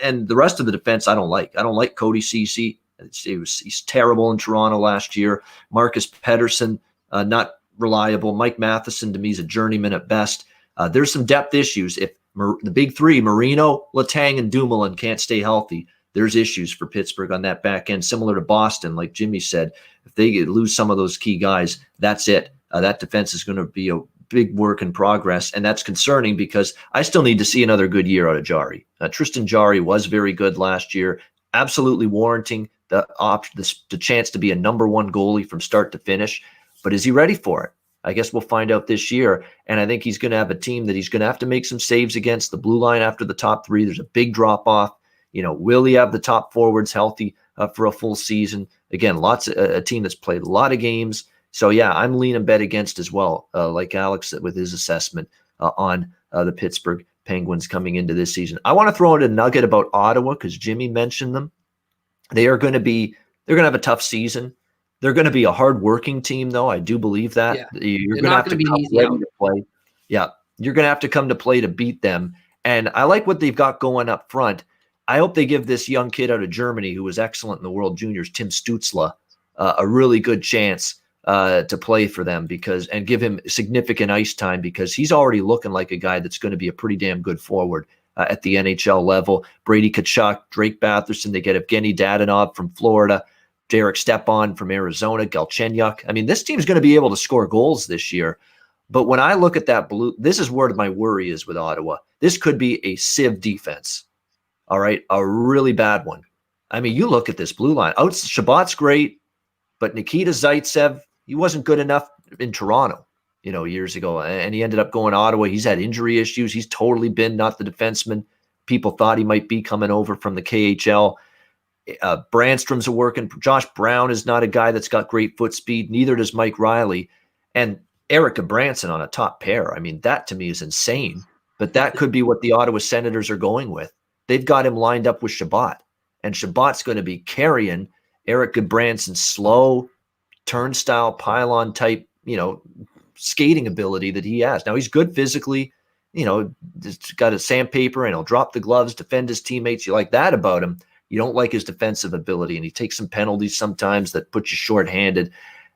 and the rest of the defense, I don't like. I don't like Cody Ceci. He's terrible in Toronto last year. Marcus Pettersson, not reliable. Mike Matheson, to me, is a journeyman at best. There's some depth issues. If the big three, Marino, Letang, and Dumoulin, can't stay healthy, there's issues for Pittsburgh on that back end, similar to Boston. Like Jimmy said, if they lose some of those key guys, that's it. That defense is going to be a big work in progress, and that's concerning because I still need to see another good year out of Jarry. Tristan Jarry was very good last year, absolutely warranting the chance to be a number one goalie from start to finish. But is he ready for it? I guess we'll find out this year. And I think he's going to have a team that he's going to have to make some saves against. The blue line after the top three, there's a big drop off. Will he have the top forwards healthy for a full season? Again, a team that's played a lot of games. So yeah, I'm leaning bet against as well, like Alex with his assessment on the Pittsburgh Penguins coming into this season. I want to throw in a nugget about Ottawa because Jimmy mentioned them. They're going to have a tough season. They're going to be a hard-working team, though. I do believe that. Yeah. You're going to have to come ready to play. Yeah, you're going to have to come to play to beat them. And I like what they've got going up front. I hope they give this young kid out of Germany who was excellent in the World Juniors, Tim Stützle, a really good chance to play for them and give him significant ice time because he's already looking like a guy that's going to be a pretty damn good forward at the NHL level. Brady Tkachuk, Drake Batherson, they get Evgeny Dadonov from Florida, Derek Stepan from Arizona, Galchenyuk. I mean, this team's going to be able to score goals this year. But when I look at that this is where my worry is with Ottawa. This could be a sieve defense. All right, a really bad one. I mean, you look at this blue line. Shabbat's great, but Nikita Zaitsev, he wasn't good enough in Toronto, years ago. And he ended up going to Ottawa. He's had injury issues. He's totally been not the defenseman people thought he might be coming over from the KHL. Brandstrom's a working. Josh Brown is not a guy that's got great foot speed. Neither does Mike Riley. And Eric Branson on a top pair. I mean, that to me is insane. But that could be what the Ottawa Senators are going with. They've got him lined up with Shabbat. And Shabbat's going to be carrying Eric Goodbranson's slow, turnstile, pylon type, skating ability that he has. Now, he's good physically. He's got a sandpaper and he'll drop the gloves, defend his teammates. You like that about him. You don't like his defensive ability, and he takes some penalties sometimes that put you shorthanded.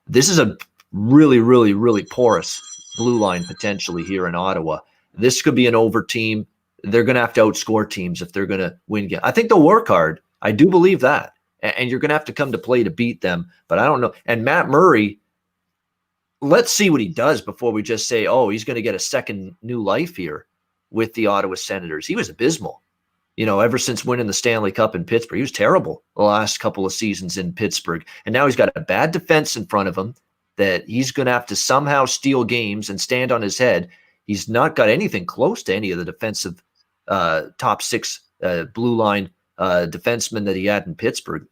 This is a really, really, really porous blue line potentially here in Ottawa. This could be an over team. They're going to have to outscore teams if they're going to win. I think they'll work hard. I do believe that. And you're going to have to come to play to beat them. But I don't know. And Matt Murray, let's see what he does before we just say, oh, he's going to get a second new life here with the Ottawa Senators. He was abysmal. Ever since winning the Stanley Cup in Pittsburgh, he was terrible the last couple of seasons in Pittsburgh. And now he's got a bad defense in front of him that he's going to have to somehow steal games and stand on his head. He's not got anything close to any of the defensive top six blue line defensemen that he had in Pittsburgh.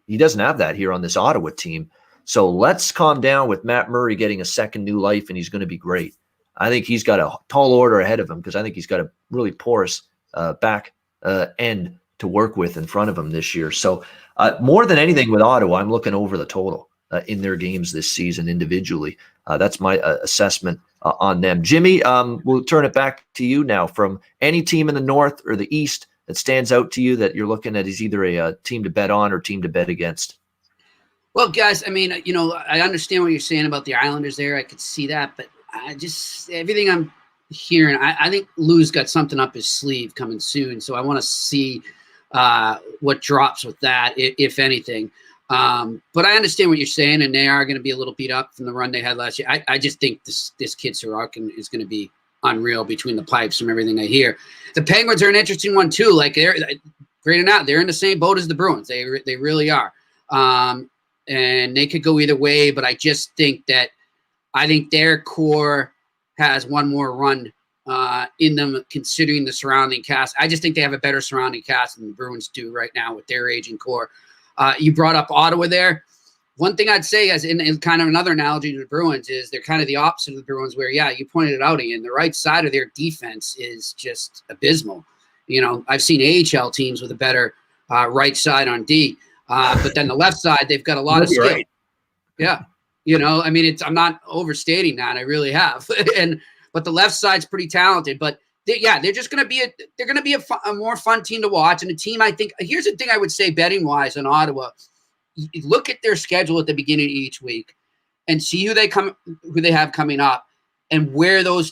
He doesn't have that here on this Ottawa team. So let's calm down with Matt Murray getting a second new life, and he's going to be great. I think he's got a tall order ahead of him because I think he's got a really porous back end to work with in front of him this year. So more than anything with Ottawa, I'm looking over the total in their games this season individually. That's my assessment on them. Jimmy, we'll turn it back to you now. From any team in the North or the East that stands out to you that you're looking at is either a team to bet on or team to bet against? Well, guys, I mean, I understand what you're saying about the Islanders there. I could see that, but everything I'm hearing, I think Lou's got something up his sleeve coming soon. So I want to see what drops with that, if anything. But I understand what you're saying, and they are going to be a little beat up from the run they had last year. I just think this kid Sorokin is going to be unreal between the pipes from everything I hear. The Penguins are an interesting one too. Like they're in the same boat as the Bruins. They really are. And they could go either way, but I just think that their core has one more run in them, considering the surrounding cast. I just think they have a better surrounding cast than the Bruins do right now with their aging core. You brought up Ottawa there. One thing I'd say, as in kind of another analogy to the Bruins, is they're kind of the opposite of the Bruins, where, yeah, you pointed it out, Ian, the right side of their defense is just abysmal. I've seen AHL teams with a better right side on D. But then the left side, they've got a lot of skill. Right. Yeah. I mean, I'm not overstating that. I really have. But the left side's pretty talented, but they're just going to be a more fun team to watch. And a team, I think, here's the thing I would say betting wise on Ottawa. You look at their schedule at the beginning of each week and see who they have coming up and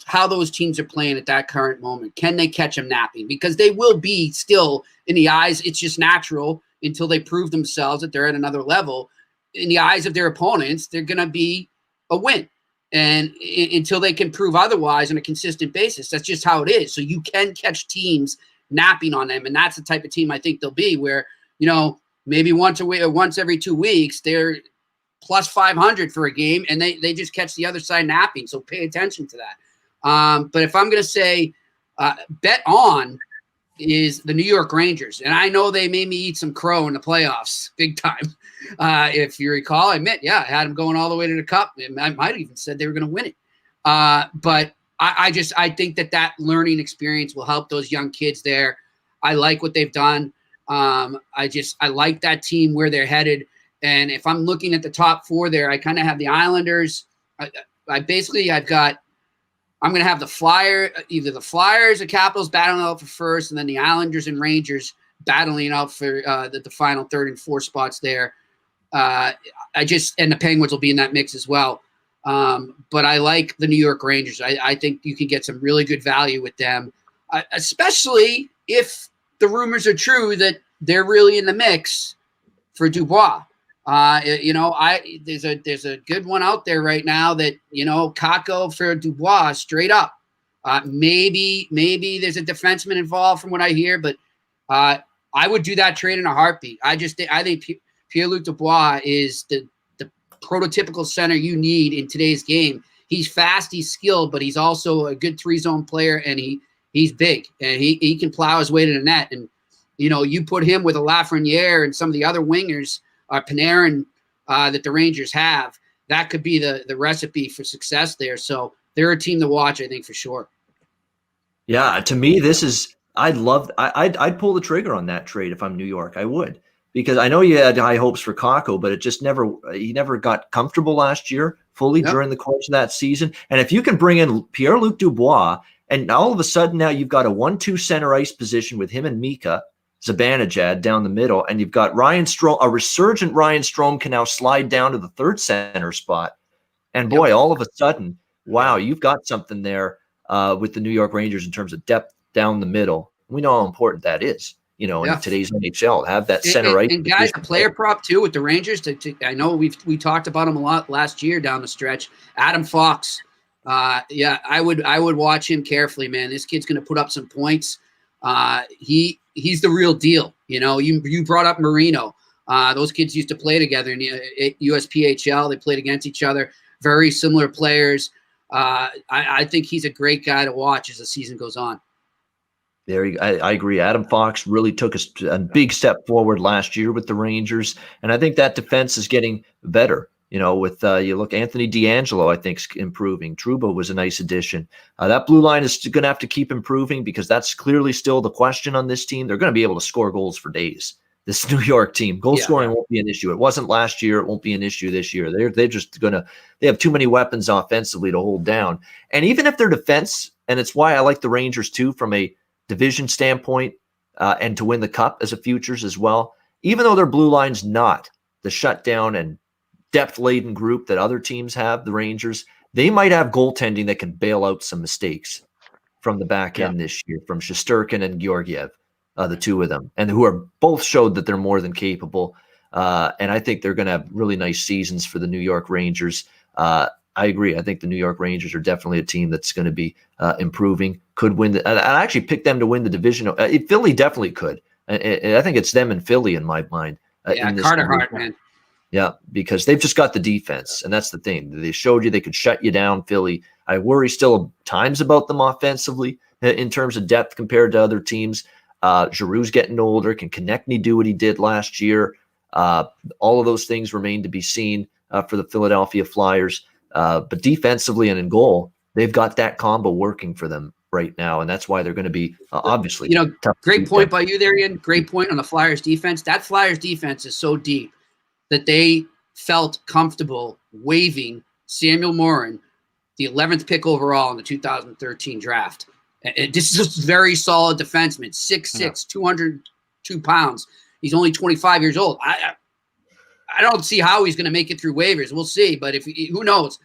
how those teams are playing at that current moment. Can they catch them napping? Because they will be still in the eyes. It's just natural until they prove themselves that they're at another level. In the eyes of their opponents, they're going to be a win. And until they can prove otherwise on a consistent basis, that's just how it is. So you can catch teams napping on them. And that's the type of team I think they'll be, where, maybe once every 2 weeks, they're plus 500 for a game, and they just catch the other side napping. So pay attention to that. But if I'm going to say bet on is the New York Rangers. And I know they made me eat some crow in the playoffs big time. If you recall, I had them going all the way to the cup. I might have even said they were going to win it. But I think that learning experience will help those young kids there. I like what they've done. I like that team where they're headed. And if I'm looking at the top four there, I kind of have the Islanders. I'm going to have either the Flyers or Capitals battling out for first, and then the Islanders and Rangers battling out for the final third and fourth spots there. And the Penguins will be in that mix as well. But I like the New York Rangers. I think you can get some really good value with them, especially if the rumors are true that they're really in the mix for Dubois. There's a good one out there right now that, Kakko for Dubois straight up. Maybe there's a defenseman involved from what I hear, but I would do that trade in a heartbeat. I think Pierre-Luc Dubois is the prototypical center you need in today's game. He's fast, he's skilled, but he's also a good 3-zone player, and he's big, and he can plow his way to the net. And, you put him with a Lafreniere and some of the other wingers, Panarin, that the Rangers have, that could be the recipe for success there. So they're a team to watch, I think, for sure. Yeah, to me, I'd pull the trigger on that trade if I'm New York. I would, because I know you had high hopes for Kakko, but he never got comfortable last year fully during the course of that season. And if you can bring in Pierre-Luc Dubois, and all of a sudden now you've got a 1-2 center ice position with him and Mika Zibanejad down the middle, and you've got Ryan Strome, a resurgent Ryan Strome can now slide down to the third center spot. And boy, all of a sudden, wow, you've got something there with the New York Rangers in terms of depth down the middle. We know how important that is, in today's NHL, have that center ice. And guys, a player prop too with the Rangers. I know we talked about him a lot last year down the stretch. Adam Fox. I would watch him carefully, man. This kid's going to put up some points. He's the real deal. You brought up Marino. Those kids used to play together in USPHL. They played against each other. Very similar players. I think he's a great guy to watch as the season goes on. I agree. Adam Fox really took a big step forward last year with the Rangers, and I think that defense is getting better. With you look, Anthony DeAngelo, I think, is improving. Trouba was a nice addition. That blue line is going to have to keep improving, because that's clearly still the question on this team. They're going to be able to score goals for days. This New York team, scoring won't be an issue. It wasn't last year. It won't be an issue this year. They have too many weapons offensively to hold down. And even if their defense, and it's why I like the Rangers too, from a division standpoint, and to win the cup as a futures as well, even though their blue line's not the shutdown and depth-laden group that other teams have, the Rangers, they might have goaltending that can bail out some mistakes from the back end this year, from Shesterkin and Georgiev, the two of them, and who are both showed that they're more than capable. And I think they're going to have really nice seasons for the New York Rangers. I agree. I think the New York Rangers are definitely a team that's going to be improving, could win. I actually picked them to win the division. Philly definitely could. I think it's them and Philly in my mind. Carter Hart, man. Yeah, because they've just got the defense, and that's the thing. They showed you they could shut you down, Philly. I worry still at times about them offensively in terms of depth compared to other teams. Giroux's getting older. Can Konechny do what he did last year? All of those things remain to be seen for the Philadelphia Flyers. But defensively and in goal, they've got that combo working for them right now, and that's why they're going to be obviously. Great point by you there, Ian. Great point on the Flyers defense. That Flyers defense is so deep that they felt comfortable waiving Samuel Morin, the 11th pick overall in the 2013 draft. This is a very solid defenseman, 6'6", 202 pounds. He's only 25 years old. I don't see how he's going to make it through waivers. We'll see, but who knows?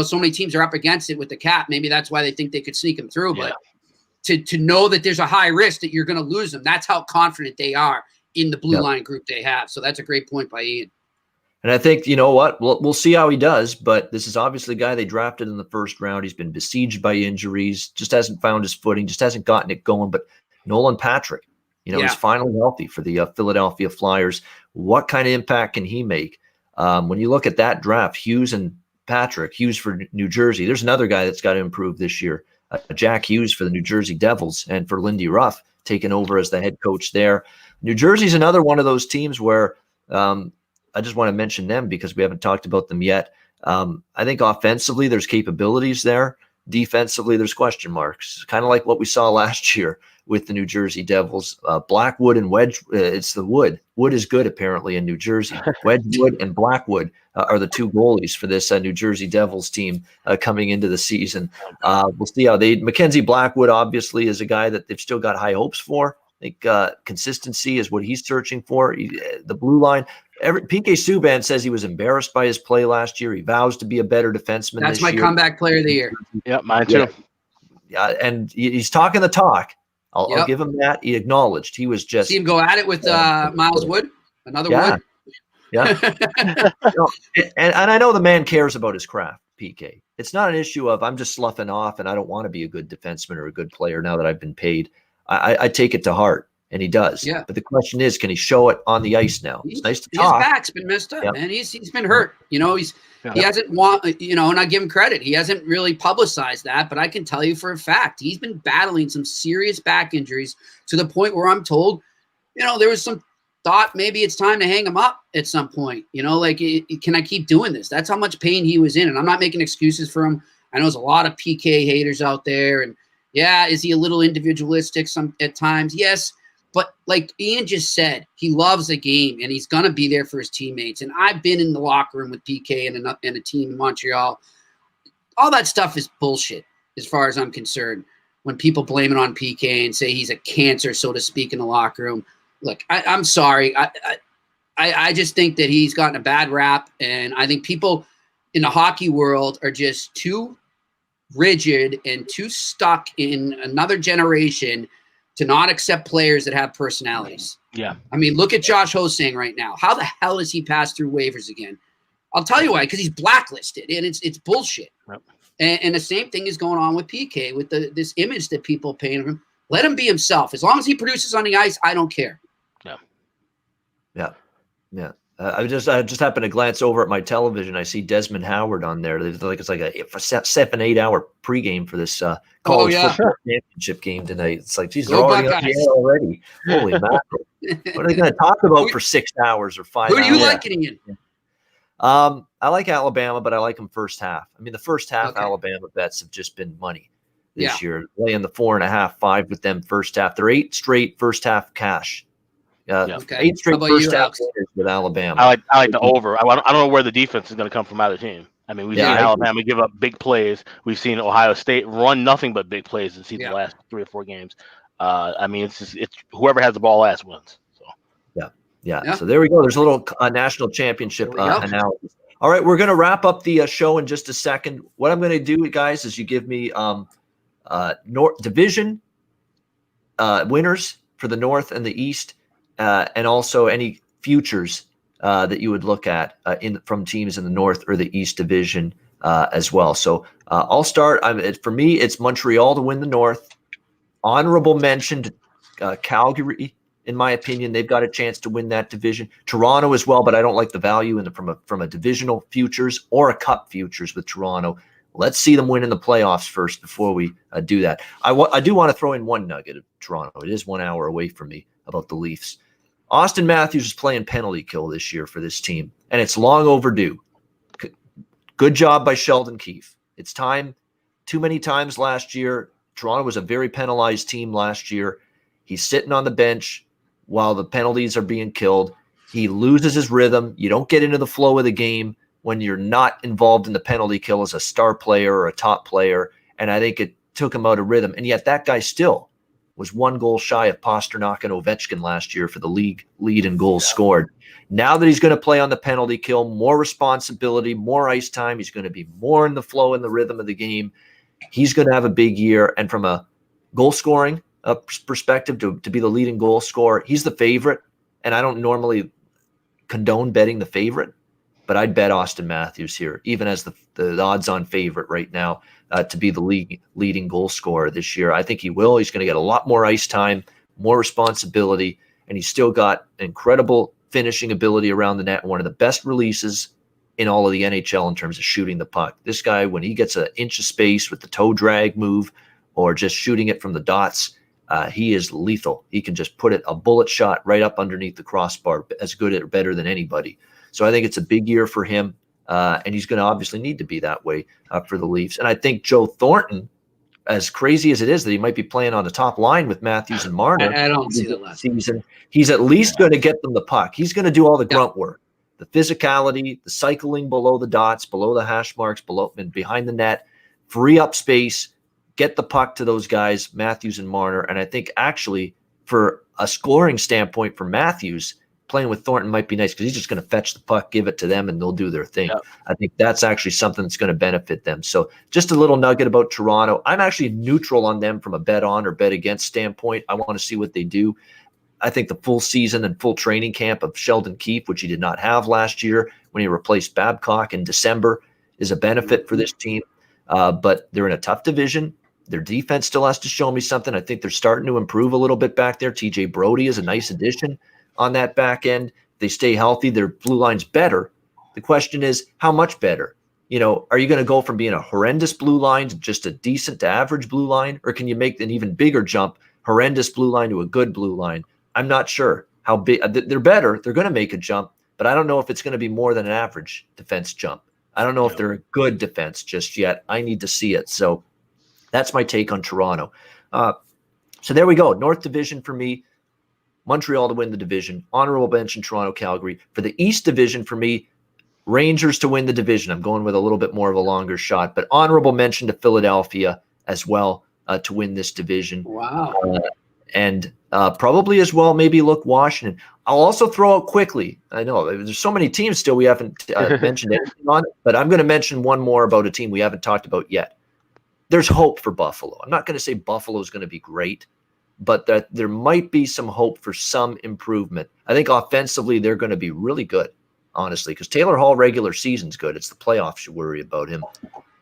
So many teams are up against it with the cap. Maybe that's why they think they could sneak him through. But to know that there's a high risk that you're going to lose him, that's how confident they are in the blue line group they have. So that's a great point by Ian. And I think, you know what, we'll see how he does, but this is obviously a guy they drafted in the first round. He's been besieged by injuries, just hasn't found his footing, just hasn't gotten it going. But Nolan Patrick, he's finally healthy for the Philadelphia Flyers. What kind of impact can he make? When you look at that draft, Hughes and Patrick, Hughes for New Jersey, there's another guy that's got to improve this year. Jack Hughes for the New Jersey Devils, and for Lindy Ruff taking over as the head coach there. New Jersey's another one of those teams where I just want to mention them because we haven't talked about them yet. I think offensively there's capabilities there. Defensively there's question marks, kind of like what we saw last year with the New Jersey Devils. Blackwood and Wedge, it's the Wood. Wood is good apparently in New Jersey. Wedgwood and Blackwood are the two goalies for this New Jersey Devils team coming into the season. We'll see how Mackenzie Blackwood obviously is a guy that they've still got high hopes for. I think consistency is what he's searching for. The blue line. PK Subban says he was embarrassed by his play last year. He vows to be a better defenseman. That's my comeback player of the year. Yeah, mine too. Yeah, and he's talking the talk. I'll give him that. He acknowledged he was just. See him go at it with Miles Wood, another Wood. Yeah. And I know the man cares about his craft, PK. It's not an issue of I'm just sloughing off and I don't want to be a good defenseman or a good player now that I've been paid. I take it to heart, and he does. Yeah. But the question is, can he show it on the ice now? It's nice to talk. His back's been messed up, man. He's been hurt. He hasn't and I give him credit. He hasn't really publicized that, but I can tell you for a fact he's been battling some serious back injuries to the point where I'm told, there was some thought maybe it's time to hang him up at some point. Can I keep doing this? That's how much pain he was in, and I'm not making excuses for him. I know there's a lot of PK haters out there, and is he a little individualistic at times? Yes. But like Ian just said, he loves the game, and he's going to be there for his teammates. And I've been in the locker room with PK and a team in Montreal. All that stuff is bullshit as far as I'm concerned. When people blame it on PK and say he's a cancer, so to speak, in the locker room. Look, I'm sorry. I just think that he's gotten a bad rap, and I think people in the hockey world are just too rigid and too stuck in another generation to not accept players that have personalities. Yeah. I mean, look at Josh Hosang right now. How the hell does he pass through waivers again? I'll tell you why, because he's blacklisted, and it's bullshit. Yep. And the same thing is going on with PK, with this image that people paint of him. Let him be himself. As long as he produces on the ice, I don't care. Yeah. I just happened to glance over at my television. I see Desmond Howard on there. It's like a 7-8 hour pregame for this college football championship game tonight. It's like, geez, they're already on the air already. Holy mackerel! What are they going to talk about for 6 hours or 5 hours? Who do you like, Ian? I like Alabama, but I like them first half. I mean, the first half Alabama bets have just been money this year. Laying the 4.5, 5 with them first half. They're 8 straight first half cash. 8 straight first half with Alabama. I like the over. I don't know where the defense is going to come from either team. I mean, we've seen Alabama give up big plays. We've seen Ohio State run nothing but big plays in the last 3 or 4 games. I mean, it's whoever has the ball last wins. So yeah. So there we go. There's a little national championship analysis. All right, we're going to wrap up the show in just a second. What I'm going to do, guys, is you give me division winners for the North and the East, and also any futures that you would look at from teams in the North or the East division as well. So I'll start. For me, it's Montreal to win the North. Honorable mention to Calgary. In my opinion, they've got a chance to win that division. Toronto as well, but I don't like the value from a divisional futures or a cup futures with Toronto. Let's see them win in the playoffs first before we do that. I do want to throw in one nugget of Toronto. It is 1 hour away from me about the Leafs. Austin Matthews is playing penalty kill this year for this team, and it's long overdue. Good job by Sheldon Keefe. It's time. Too many times last year, Toronto was a very penalized team last year. He's sitting on the bench while the penalties are being killed. He loses his rhythm. You don't get into the flow of the game when you're not involved in the penalty kill as a star player or a top player. And I think it took him out of rhythm. And yet that guy still was 1 goal shy of Pasternak and Ovechkin last year for the league lead in goals scored. Now that he's going to play on the penalty kill, more responsibility, more ice time, he's going to be more in the flow and the rhythm of the game. He's going to have a big year. And from a goal scoring perspective, to be the leading goal scorer, he's the favorite. And I don't normally condone betting the favorite, but I'd bet Austin Matthews here, even as the odds-on favorite right now to be the leading goal scorer this year. I think he will. He's going to get a lot more ice time, more responsibility, and he's still got incredible finishing ability around the net, one of the best releases in all of the NHL in terms of shooting the puck. This guy, when he gets an inch of space with the toe drag move or just shooting it from the dots, he is lethal. He can just put a bullet shot right up underneath the crossbar, as good or better than anybody. So I think it's a big year for him, and he's going to obviously need to be that way for the Leafs. And I think Joe Thornton, as crazy as it is that he might be playing on the top line with Matthews and Marner, I don't see that last season, he's at least going to get them the puck. He's going to do all the grunt work, the physicality, the cycling below the dots, below the hash marks, below and behind the net, free up space, get the puck to those guys, Matthews and Marner. And I think actually for a scoring standpoint for Matthews, playing with Thornton might be nice because he's just going to fetch the puck, give it to them, and they'll do their thing. Yep. I think that's actually something that's going to benefit them. So just a little nugget about Toronto. I'm actually neutral on them from a bet on or bet against standpoint. I want to see what they do. I think the full season and full training camp of Sheldon Keefe, which he did not have last year when he replaced Babcock in December, is a benefit for this team. But they're in a tough division. Their defense still has to show me something. I think they're starting to improve a little bit back there. TJ Brody is a nice addition on that back end. They stay healthy. Their blue line's better. The question is, how much better? Are you going to go from being a horrendous blue line to just a decent to average blue line? Or can you make an even bigger jump, horrendous blue line to a good blue line? I'm not sure how big. They're better. They're going to make a jump, but I don't know if it's going to be more than an average defense jump. I don't know if they're a good defense just yet. I need to see it. So that's my take on Toronto. So there we go. North Division for me. Montreal to win the division. Honorable mention, Toronto, Calgary. For the East Division, for me, Rangers to win the division. I'm going with a little bit more of a longer shot, but honorable mention to Philadelphia as well to win this division. Wow. And probably as well, maybe look Washington. I'll also throw out quickly. I know there's so many teams still we haven't mentioned anything on it, but I'm going to mention one more about a team we haven't talked about yet. There's hope for Buffalo. I'm not going to say Buffalo is going to be great, but that there might be some hope for some improvement. I think offensively they're going to be really good, honestly, because Taylor Hall regular season's good. It's the playoffs you worry about him.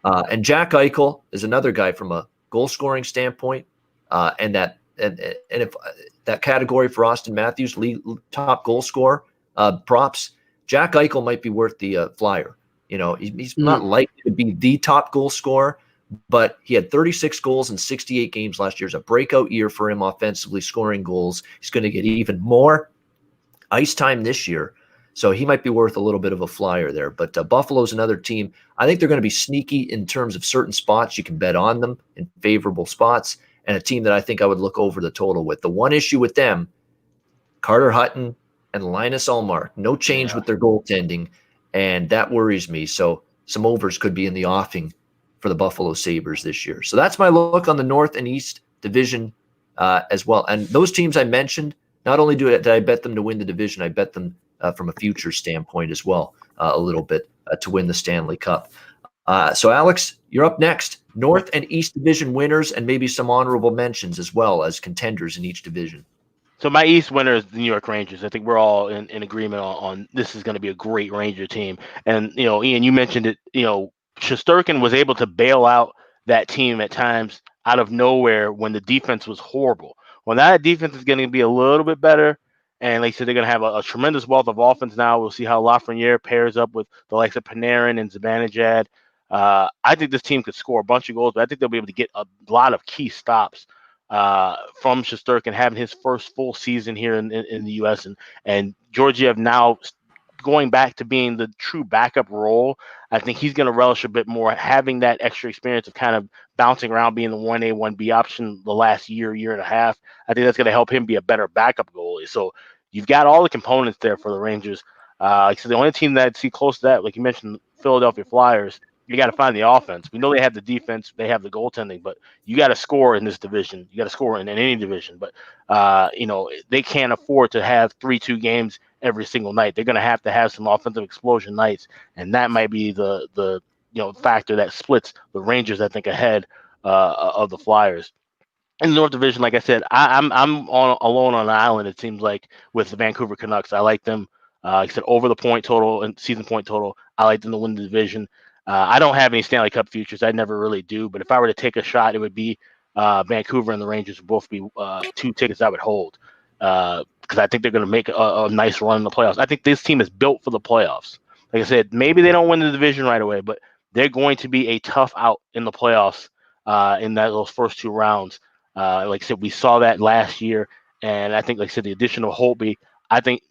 And Jack Eichel is another guy from a goal scoring standpoint, and if that category for Austin Matthews, top goal scorer props, Jack Eichel might be worth the flyer. He's not likely to be the top goal scorer, but he had 36 goals in 68 games last year. It's a breakout year for him offensively, scoring goals. He's going to get even more ice time this year, so he might be worth a little bit of a flyer there. But Buffalo's another team. I think they're going to be sneaky in terms of certain spots. You can bet on them in favorable spots, and a team that I think I would look over the total with. The one issue with them, Carter Hutton and Linus Ullmark, no change with their goaltending, and that worries me. So some overs could be in the offing for the Buffalo Sabres this year. So that's my look on the North and East Division as well. And those teams I mentioned, not only did I bet them to win the division, I bet them from a future standpoint as well a little bit to win the Stanley Cup. So, Alex, you're up next. North and East Division winners and maybe some honorable mentions as well as contenders in each division. So my East winner is the New York Rangers. I think we're all in agreement on this is going to be a great Ranger team. And, Ian, you mentioned it, Shesterkin was able to bail out that team at times out of nowhere when the defense was horrible. Well, now that defense is going to be a little bit better. And like I said, they're going to have a tremendous wealth of offense now. We'll see how Lafreniere pairs up with the likes of Panarin and Zibanejad. I think this team could score a bunch of goals, but I think they'll be able to get a lot of key stops from Shesterkin having his first full season here in the U.S. and Georgiev now going back to being the true backup role. I think he's going to relish a bit more having that extra experience of kind of bouncing around being the 1A, 1B option the last year and a half. I think that's going to help him be a better backup goalie. So you've got all the components there for the Rangers. So the only team that I'd see close to that, like you mentioned, Philadelphia Flyers, you got to find the offense. We know they have the defense, they have the goaltending, but you got to score in this division. You got to score in any division. But they can't afford to have 3-2 games every single night. They're going to have some offensive explosion nights, and that might be the factor that splits the Rangers, I think, ahead of the Flyers. In the North Division, like I said, I'm alone on an island. It seems like with the Vancouver Canucks, I like them. Like I said, over the point total and season point total, I like them to win the division. I don't have any Stanley Cup futures. I never really do. But if I were to take a shot, it would be Vancouver and the Rangers would both be 2 tickets I would hold because I think they're going to make a nice run in the playoffs. I think this team is built for the playoffs. Like I said, maybe they don't win the division right away, but they're going to be a tough out in the playoffs in those first 2 rounds. Like I said, we saw that last year. And I think, like I said, the addition of Holtby, I think,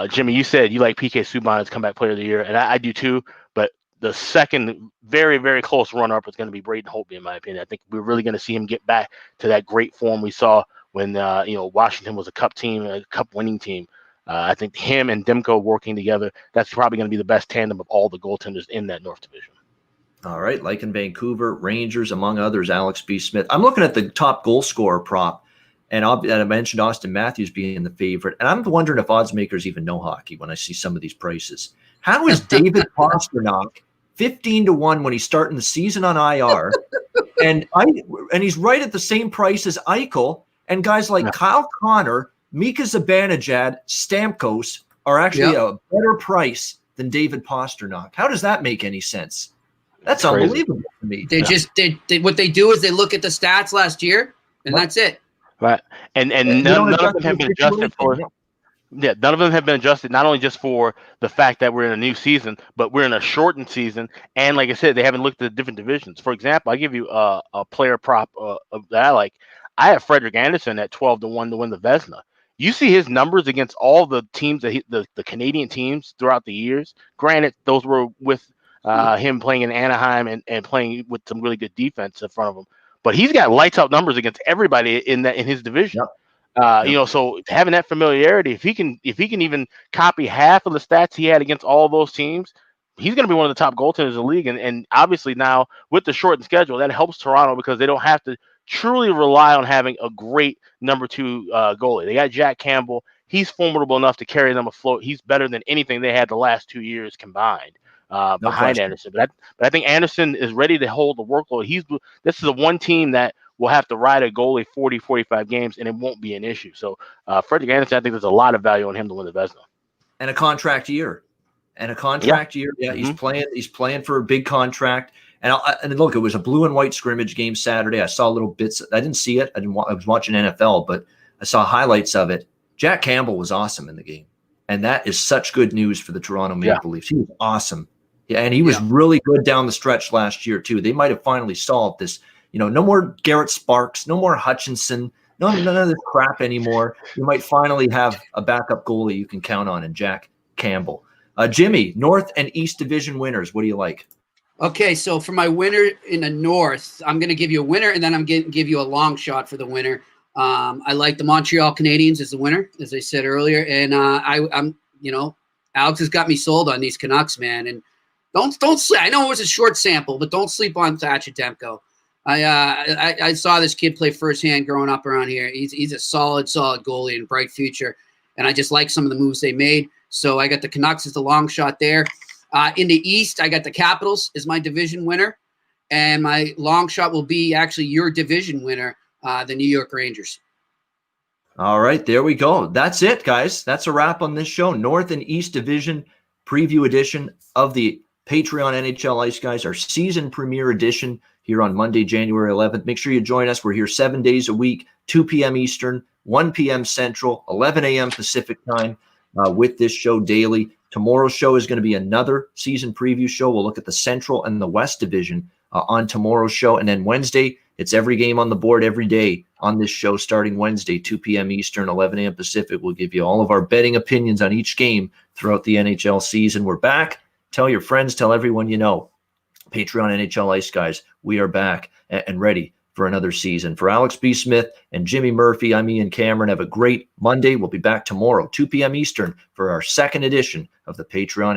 Jimmy, you said you like PK Subban as comeback player of the year, and I do too. But the second very, very close runner-up is going to be Braden Holtby, in my opinion. I think we're really going to see him get back to that great form we saw when Washington was a cup team, a cup-winning team. I think him and Demko working together, that's probably going to be the best tandem of all the goaltenders in that North Division. All right, like in Vancouver, Rangers, among others, Alex B. Smith. I'm looking at the top goal scorer prop, and I mentioned Austin Matthews being the favorite, and I'm wondering if odds makers even know hockey when I see some of these prices. How is David Pastrnak 15-1 when he's starting the season on IR, and he's right at the same price as Eichel, and guys like Kyle Connor, Mika Zibanejad, Stamkos are actually a better price than David Pastrnak. How does that make any sense? That's unbelievable to me. They what they do is they look at the stats last year, and that's it. Right, and none of them have been adjusted for. Yeah, none of them have been adjusted, not only just for the fact that we're in a new season, but we're in a shortened season. And like I said, they haven't looked at the different divisions. For example, I give you a player prop that I like. I have Frederik Andersen at 12-1 to win the Vezina. You see his numbers against all the teams, the Canadian teams throughout the years. Granted, those were with him playing in Anaheim and playing with some really good defense in front of him. But he's got lights out numbers against everybody in his division. Yep. So having that familiarity, if he can even copy half of the stats he had against all those teams, he's going to be one of the top goaltenders in the league. And obviously now with the shortened schedule, that helps Toronto because they don't have to truly rely on having a great number 2 goalie. They got Jack Campbell. He's formidable enough to carry them afloat. He's better than anything they had the last 2 years combined behind Andersen. But I think Andersen is ready to hold the workload. This is the one team that will have to ride a goalie 40, 45 games, and it won't be an issue. So Frederik Andersen, I think there's a lot of value on him to win the Vezina. And a contract year. Year. Yeah, he's playing for a big contract. And look, it was a blue and white scrimmage game Saturday. I saw little bits. I didn't see it. I was watching NFL, but I saw highlights of it. Jack Campbell was awesome in the game. And that is such good news for the Toronto Maple Leafs. He was awesome. Yeah, and he was really good down the stretch last year, too. They might have finally solved this. No more Garrett Sparks, no more Hutchinson, none of this crap anymore. You might finally have a backup goalie you can count on in Jack Campbell. Jimmy, North and East Division winners. What do you like? Okay, so for my winner in the North, I'm going to give you a winner, and then I'm going to give you a long shot for the winner. I like the Montreal Canadiens as the winner, as I said earlier, and I'm Alex has got me sold on these Canucks, man. And don't sleep. I know it was a short sample, but don't sleep on Thatcher Demko. I saw this kid play firsthand growing up around here. He's a solid goalie and bright future, and I just like some of the moves they made. So I got the Canucks as the long shot there. In the East, I got the Capitals as my division winner. And my long shot will be actually your division winner, the New York Rangers. All right, there we go. That's it, guys. That's a wrap on this show. North and East Division preview edition of the Patreon NHL Ice Guys, our season premiere edition here on Monday, January 11th. Make sure you join us. We're here 7 days a week, 2 p.m. Eastern, 1 p.m. Central, 11 a.m. Pacific time with this show daily. Tomorrow's show is going to be another season preview show. We'll look at the Central and the West Division on tomorrow's show. And then Wednesday, it's every game on the board every day on this show starting Wednesday, 2 p.m. Eastern, 11 a.m. Pacific. We'll give you all of our betting opinions on each game throughout the NHL season. We're back. Tell your friends, tell everyone you know. Patreon NHL Ice Guys, we are back and ready for another season. For Alex B. Smith and Jimmy Murphy, I'm Ian Cameron. Have a great Monday. We'll be back tomorrow, 2 p.m. Eastern, for our second edition of the Patreon